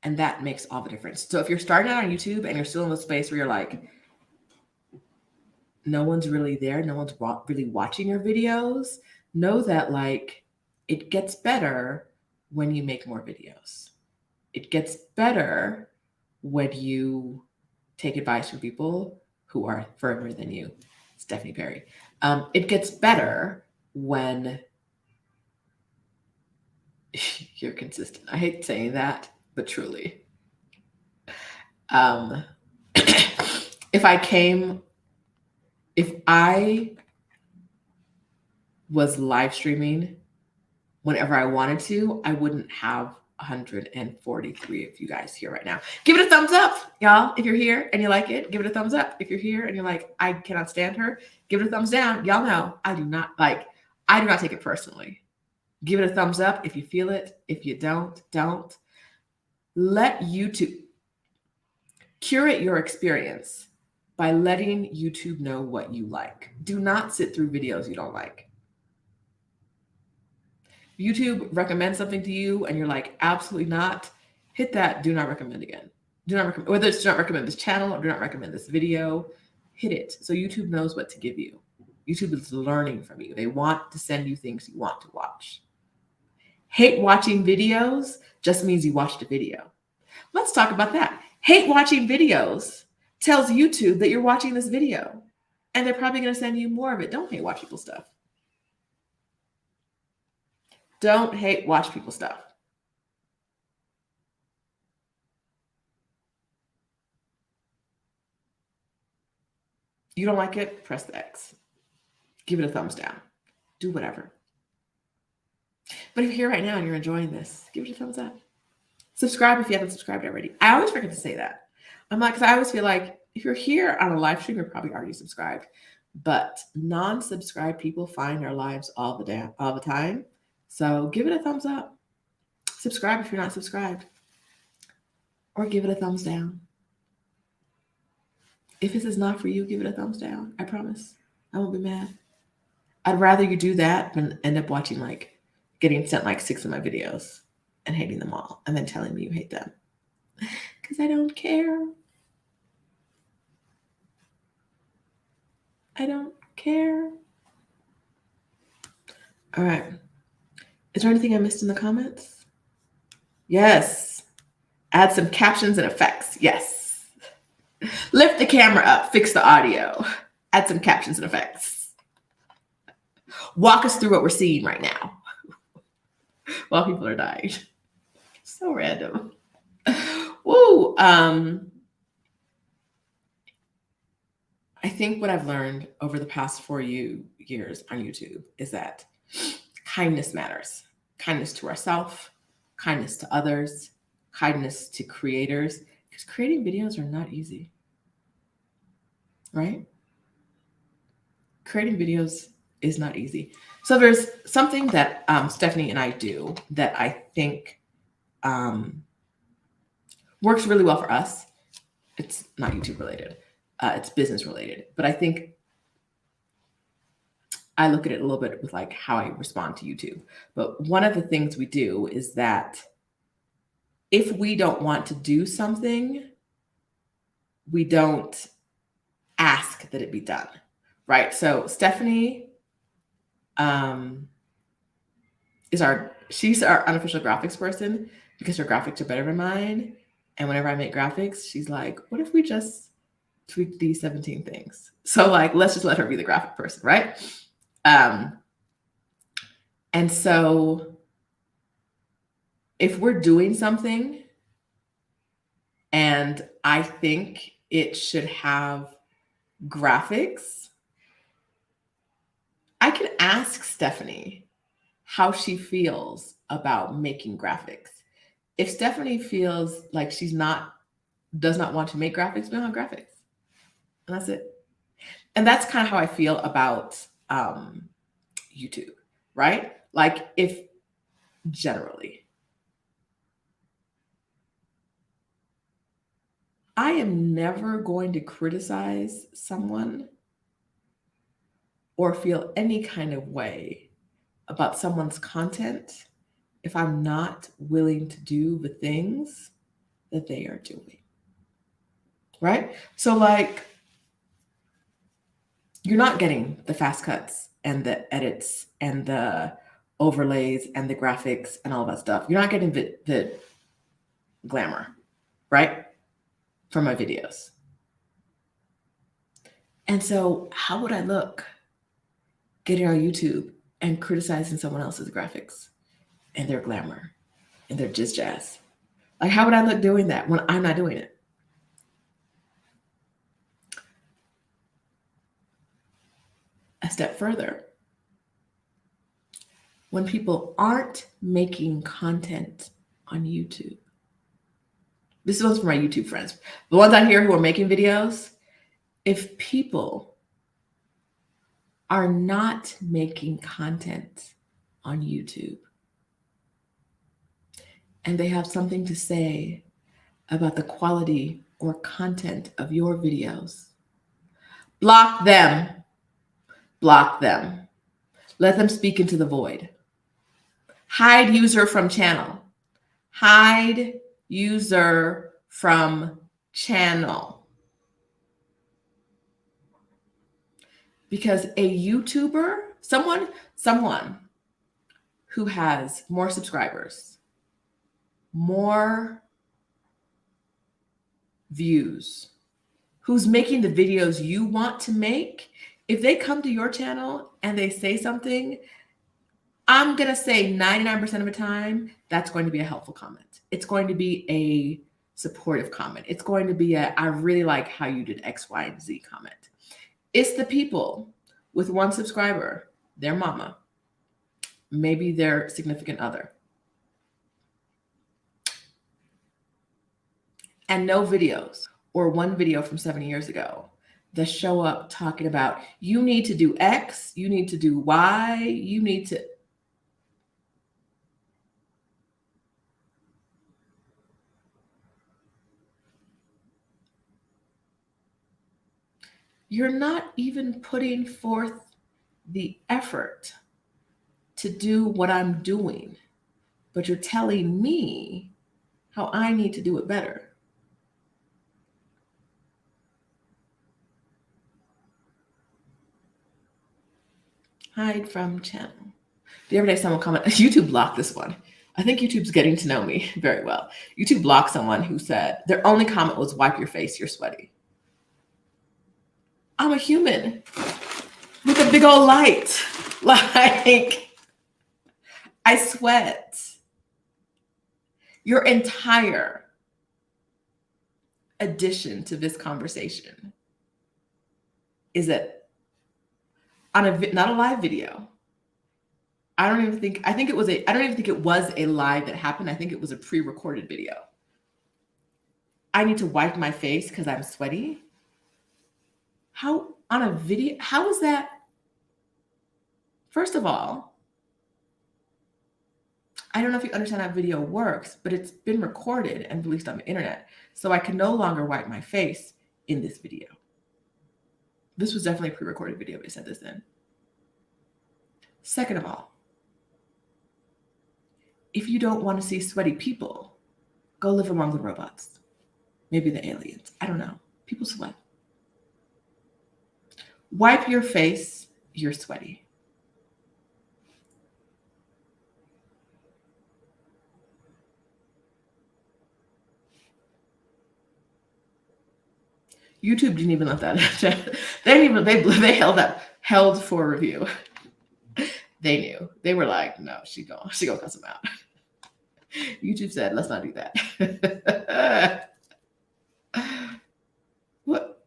And that makes all the difference. So if you're starting out on YouTube and you're still in the space where you're like, no one's really there, no one's really watching your videos, know that like it gets better when you make more videos. It gets better when you take advice from people who are further than you. Stephanie Perry. It gets better when you're consistent. I hate saying that, but truly. If I was live streaming whenever I wanted to, I wouldn't have 143 of you guys here right now. Give it a thumbs up, y'all. If you're here and you like it, give it a thumbs up. If you're here and you're like, I cannot stand her, give it a thumbs down. Y'all know I do not take it personally. Give it a thumbs up if you feel it. If you don't. Let YouTube curate your experience by letting YouTube know what you like. Do not sit through videos you don't like. YouTube recommends something to you and you're like, absolutely not, hit that do not recommend again. Do not recommend, whether it's do not recommend this channel or do not recommend this video, hit it. So YouTube knows what to give you. YouTube is learning from you. They want to send you things you want to watch. Hate watching videos just means you watched a video. Let's talk about that. Hate watching videos tells YouTube that you're watching this video and they're probably going to send you more of it. Don't hate watch people's stuff. Don't hate watch people's stuff. You don't like it? Press the X. Give it a thumbs down. Do whatever. But if you're here right now and you're enjoying this, give it a thumbs up. Subscribe if you haven't subscribed already. I always forget to say that. I'm like, because I always feel like if you're here on a live stream, you're probably already subscribed. But non-subscribed people find our lives all the time. So give it a thumbs up. Subscribe if you're not subscribed. Or give it a thumbs down. If this is not for you, give it a thumbs down. I promise. I won't be mad. I'd rather you do that than end up watching like getting sent like 6 of my videos and hating them all and then telling me you hate them. Because I don't care. I don't care. All right. Is there anything I missed in the comments? Yes. Add some captions and effects. Yes. Lift the camera up. Fix the audio. Add some captions and effects. Walk us through what we're seeing right now while people are dying. So random. Woo. I think what I've learned over the past 4 years on YouTube is that kindness matters. Kindness to ourselves, kindness to others, kindness to creators, because creating videos are not easy, right? Creating videos is not easy. So there's something that Stephanie and I do that I think works really well for us. It's not YouTube related. It's business related. But I think I look at it a little bit with like how I respond to YouTube. But one of the things we do is that if we don't want to do something, we don't ask that it be done, right? So Stephanie she's our unofficial graphics person because her graphics are better than mine. And whenever I make graphics, she's like, what if we just tweak these 17 things? So like, let's just let her be the graphic person, right? And so if we're doing something and I think it should have graphics, I can ask Stephanie how she feels about making graphics. If Stephanie feels like does not want to make graphics, we don't have graphics. And that's it. And that's kind of how I feel about YouTube, right? Like if generally, I am never going to criticize someone or feel any kind of way about someone's content if I'm not willing to do the things that they are doing. Right? So like you're not getting the fast cuts and the edits and the overlays and the graphics and all that stuff. You're not getting the glamour, right? From my videos. And so how would I look getting on YouTube and criticizing someone else's graphics and their glamour and their jazz? Like, how would I look doing that when I'm not doing it? A step further, when people aren't making content on YouTube, this one's for my YouTube friends, the ones out here who are making videos, if people are not making content on YouTube and they have something to say about the quality or content of your videos, block them. Block them. Let them speak into the void. Hide user from channel. Hide user from channel. Because a YouTuber, someone who has more subscribers, more views, who's making the videos you want to make, if they come to your channel and they say something, I'm going to say 99% of the time, that's going to be a helpful comment. It's going to be a supportive comment. It's going to be I really like how you did X, Y, and Z comment. It's the people with 1 subscriber, their mama, maybe their significant other, and no videos or 1 video from 7 years ago that show up talking about, you need to do X, you need to do Y, you need to. You're not even putting forth the effort to do what I'm doing, but you're telling me how I need to do it better. Hide from channel. The other day, someone commented, YouTube blocked this one. I think YouTube's getting to know me very well. YouTube blocked someone who said their only comment was, wipe your face, you're sweaty. I'm a human with a big old light. Like, I sweat. Your entire addition to this conversation is that on a not a live video. I don't even think it was a live that happened. I think it was a pre-recorded video. I need to wipe my face because I'm sweaty. How on a video? How is that? First of all, I don't know if you understand how video works, but it's been recorded and released on the internet. So I can no longer wipe my face in this video. This was definitely a pre-recorded video, but I said this in. Second of all, if you don't want to see sweaty people, go live among the robots. Maybe the aliens. I don't know. People sweat. Wipe your face, you're sweaty. YouTube didn't even let that. They held for review. They knew. They were like, no, she gonna cuss them out. YouTube said, let's not do that. What?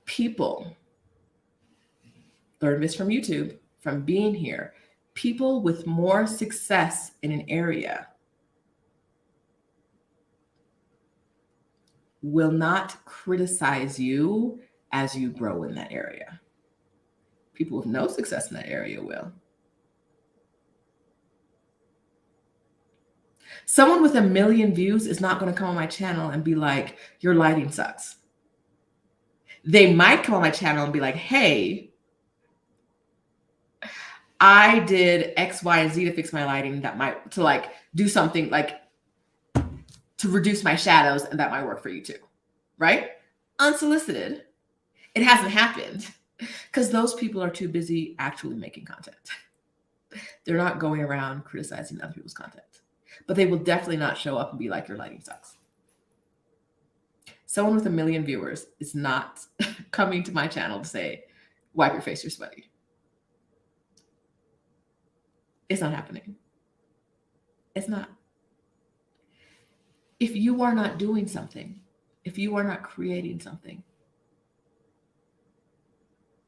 People, learn this from YouTube, from being here. People with more success in an area will not criticize you as you grow in that area. People with no success in that area will. Someone with 1 million views is not going to come on my channel and be like, your lighting sucks. They might come on my channel and be like, hey, I did X, Y, and Z to fix my lighting to like do something like to reduce my shadows, and that might work for you too, right? Unsolicited. It hasn't happened because those people are too busy actually making content. They're not going around criticizing other people's content, but they will definitely not show up and be like, your lighting sucks. Someone with 1 million viewers is not coming to my channel to say, wipe your face, you're sweaty. It's not happening. It's not. If you are not doing something, if you are not creating something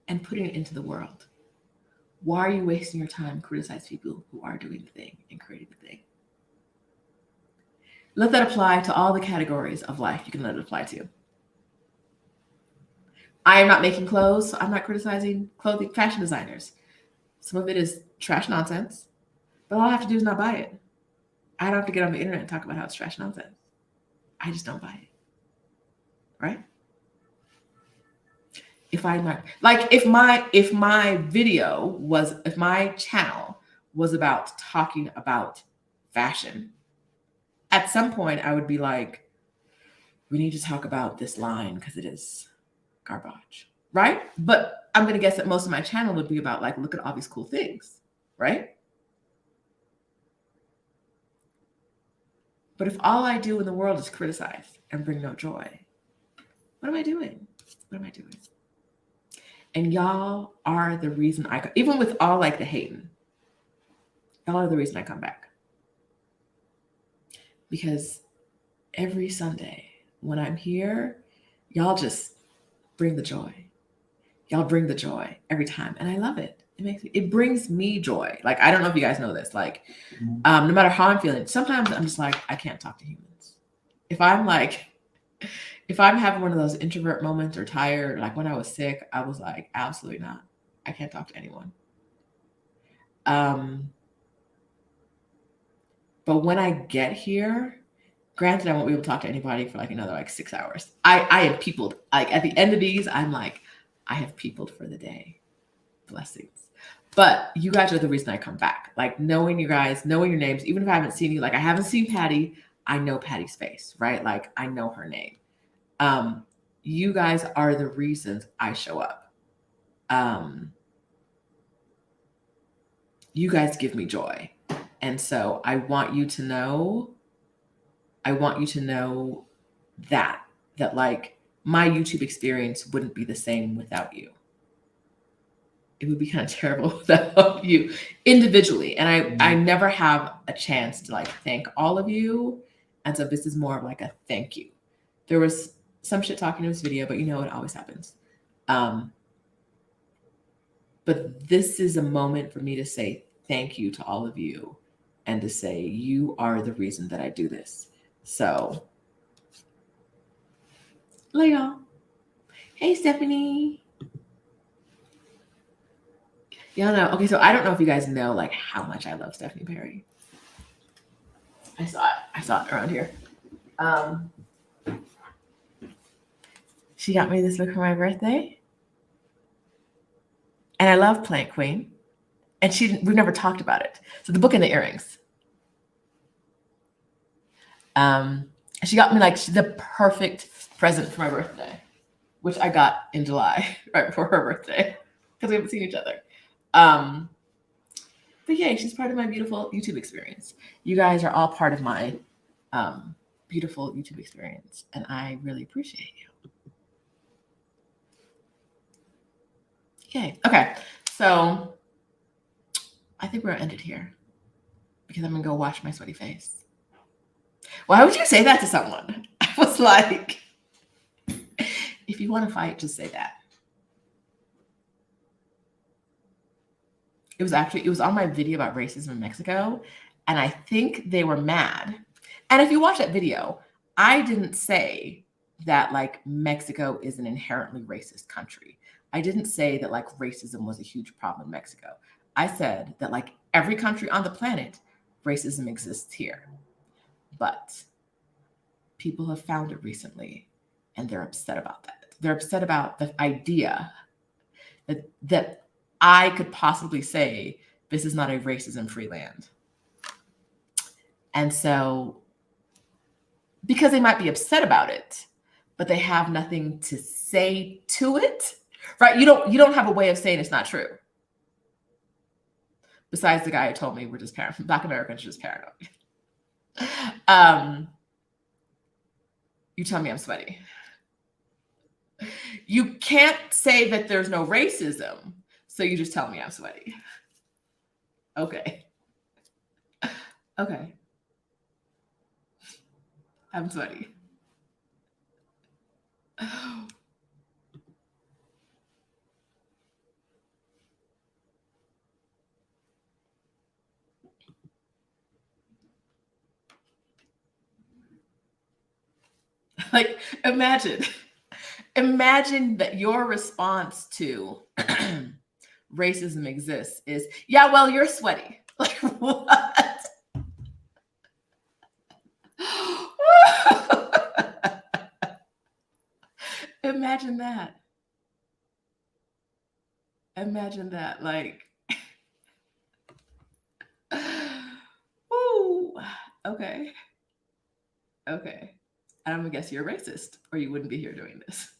and putting it into the world, why are you wasting your time criticizing people who are doing the thing and creating the thing? Let that apply to all the categories of life you can let it apply to. I am not making clothes, so I'm not criticizing clothing fashion designers. Some of it is trash nonsense, but all I have to do is not buy it. I don't have to get on the internet and talk about how it's trash nonsense. I just don't buy it. Right? If my channel was about talking about fashion, at some point I would be like, we need to talk about this line because it is garbage, right? But I'm going to guess that most of my channel would be about like, look at all these cool things, right? But if all I do in the world is criticize and bring no joy, what am I doing? What am I doing? And y'all are the reason even with all like the hating, y'all are the reason I come back. Because every Sunday when I'm here, y'all just bring the joy. Y'all bring the joy every time. And I love it. It brings me joy. Like, I don't know if you guys know this. Like, no matter how I'm feeling, sometimes I'm just like, I can't talk to humans. If I'm having one of those introvert moments or tired, like when I was sick, I was like, absolutely not. I can't talk to anyone. But when I get here, Granted, I won't be able to talk to anybody for like another like 6 hours. I have peopled. Like at the end of these, I'm like, I have peopled for the day. Blessings. But you guys are the reason I come back. Like knowing you guys, knowing your names, even if I haven't seen you, like I haven't seen Patty, I know Patty's face, right? Like I know her name. You guys are the reasons I show up. You guys give me joy. And so I want you to know that like my YouTube experience wouldn't be the same without you. It would be kind of terrible without you individually. And I never have a chance to like thank all of you. And so this is more of like a thank you. There was some shit talking in this video, but you know, it always happens. But this is a moment for me to say thank you to all of you and to say you are the reason that I do this. So, Leo. Hey, Stephanie. Y'all know. Okay, so I don't know if you guys know like how much I love Stephanie Perry. I saw it around here. She got me this book for my birthday. And I love Plant Queen. And we've never talked about it. So the book and the earrings. She got me like the perfect present for my birthday, which I got in July, right before her birthday, because we haven't seen each other. But yay, she's part of my beautiful YouTube experience. You guys are all part of my beautiful YouTube experience, and I really appreciate you. Yay. Okay, so I think we're gonna end it here because I'm gonna go wash my sweaty face. Why would you say that to someone? I was like, if you want to fight, just say that. It was on my video about racism in Mexico, and I think they were mad. And if you watch that video, I didn't say that like Mexico is an inherently racist country. I didn't say that like racism was a huge problem in Mexico. I said that like every country on the planet, racism exists here. But people have found it recently, and they're upset about that. They're upset about the idea that I could possibly say this is not a racism-free land. And so, because they might be upset about it, but they have nothing to say to it, right? You don't have a way of saying it's not true. Besides the guy who told me we're just paranoid. Black Americans are just paranoid. You tell me I'm sweaty. You can't say that there's no racism, so you just tell me I'm sweaty. Okay. Okay. I'm sweaty. Like, imagine that your response to racism exists is, yeah, well, you're sweaty. Like, what? Imagine that. Imagine that. Like, woo. Okay. Okay. I'm gonna guess you're a racist, or you wouldn't be here doing this.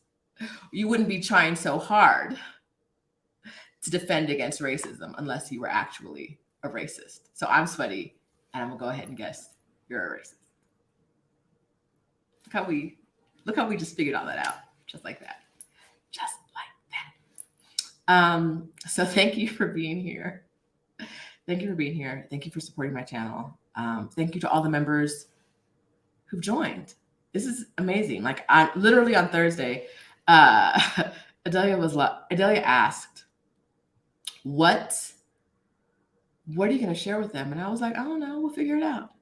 You wouldn't be trying so hard to defend against racism unless you were actually a racist. So I'm sweaty, and I'm gonna go ahead and guess you're a racist. Look how we just figured all that out, just like that. Just like that. So thank you for being here. Thank you for being here. Thank you for supporting my channel. Thank you to all the members who've joined. This is amazing. Like I literally on Thursday, Adelia asked, what are you going to share with them? And I was like, I don't know. We'll figure it out.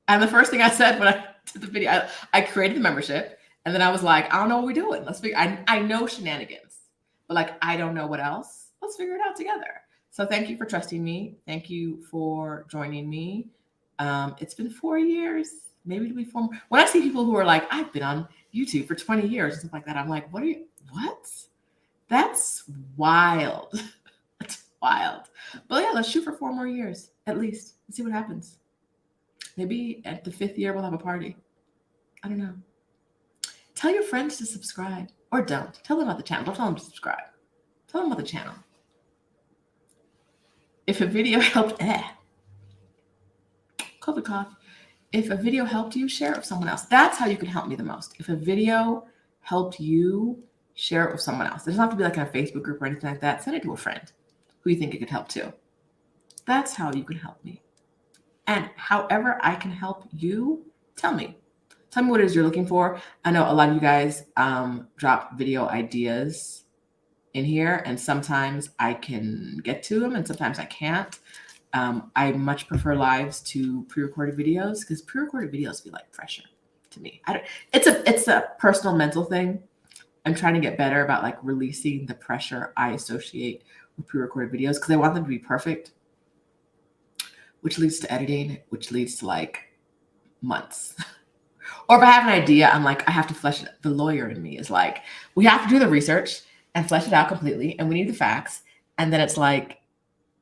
And the first thing I said when I did the video, I created the membership, and then I was like, I don't know what we're doing. Let's figure. I know shenanigans, but like I don't know what else. Let's figure it out together. So thank you for trusting me. Thank you for joining me. It's been 4 years. Maybe it'll be 4 more. When I see people who are like, I've been on YouTube for 20 years and stuff like that, I'm like, what? That's wild. That's wild. But yeah, let's shoot for 4 more years at least. Let's see what happens. Maybe at the 5th year, we'll have a party. I don't know. Tell your friends to subscribe, or don't. Tell them about the channel. Don't tell them to subscribe. Tell them about the channel. If a video helped, COVID cough. If a video helped you, share it with someone else. That's how you can help me the most. If a video helped you, share it with someone else. It doesn't have to be like in a Facebook group or anything like that. Send it to a friend who you think it could help too. That's how you can help me. And however I can help you, tell me. Tell me what it is you're looking for. I know a lot of you guys drop video ideas in here, and sometimes I can get to them and sometimes I can't. I much prefer lives to pre-recorded videos because pre-recorded videos feel like pressure to me. It's a personal mental thing. I'm trying to get better about like releasing the pressure I associate with pre-recorded videos because I want them to be perfect, which leads to editing, which leads to like months. Or if I have an idea, I'm like, I have to flesh it. The lawyer in me is like, we have to do the research and flesh it out completely, and we need the facts. And then it's like,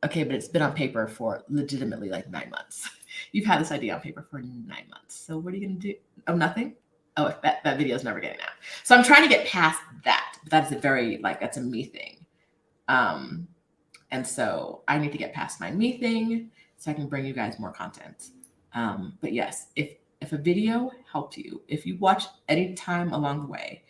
okay, but it's been on paper for legitimately like 9 months. You've had this idea on paper for 9 months. So what are you going to do? Oh, nothing? Oh, that video is never getting out. So I'm trying to get past that. But that's that's a me thing. And so I need to get past my me thing so I can bring you guys more content. But yes, if a video helped you, if you watch any time along the way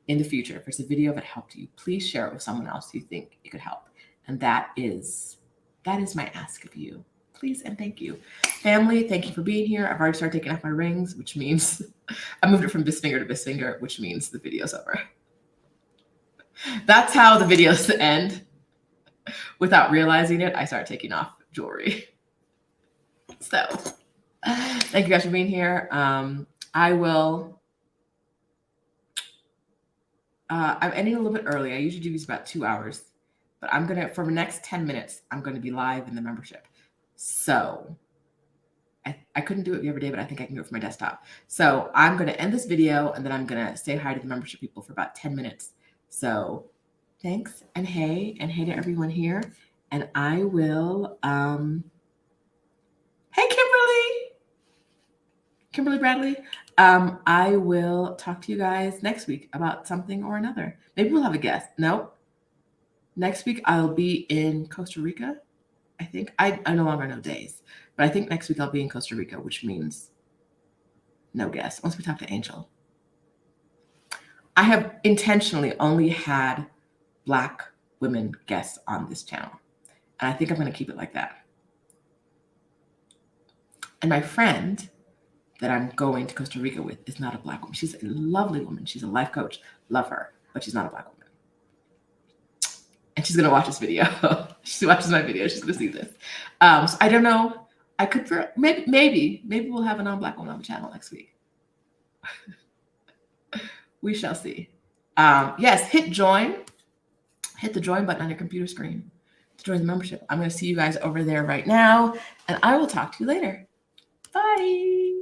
in the future, if there's a video that helped you, please share it with someone else you think it could help. And that is my ask of you. Please and thank you. Family, thank you for being here. I've already started taking off my rings, which means I moved it from this finger to this finger, which means the video's over. That's how the videos end. Without realizing it, I start taking off jewelry. So thank you guys for being here. I'm ending a little bit early. I usually do these about 2 hours. But for the next 10 minutes, I'm going to be live in the membership. So I couldn't do it the other day, but I think I can do it from my desktop. So I'm going to end this video, and then I'm going to say hi to the membership people for about 10 minutes. So thanks, and hey to everyone here. And I will, hey, Kimberly Bradley. I will talk to you guys next week about something or another. Maybe we'll have a guest. No. Next week, I'll be in Costa Rica, I think. I no longer know days, but I think next week I'll be in Costa Rica, which means no guest, once we talk to Angel. I have intentionally only had Black women guests on this channel, and I think I'm going to keep it like that. And my friend that I'm going to Costa Rica with is not a Black woman. She's a lovely woman. She's a life coach. Love her, but she's not a Black woman. And she's going to watch this video. She watches my video. She's going to see this. So I don't know. I could, maybe we'll have a non-Black woman on the channel next week. We shall see. Yes, hit join. Hit the join button on your computer screen to join the membership. I'm going to see you guys over there right now, and I will talk to you later. Bye.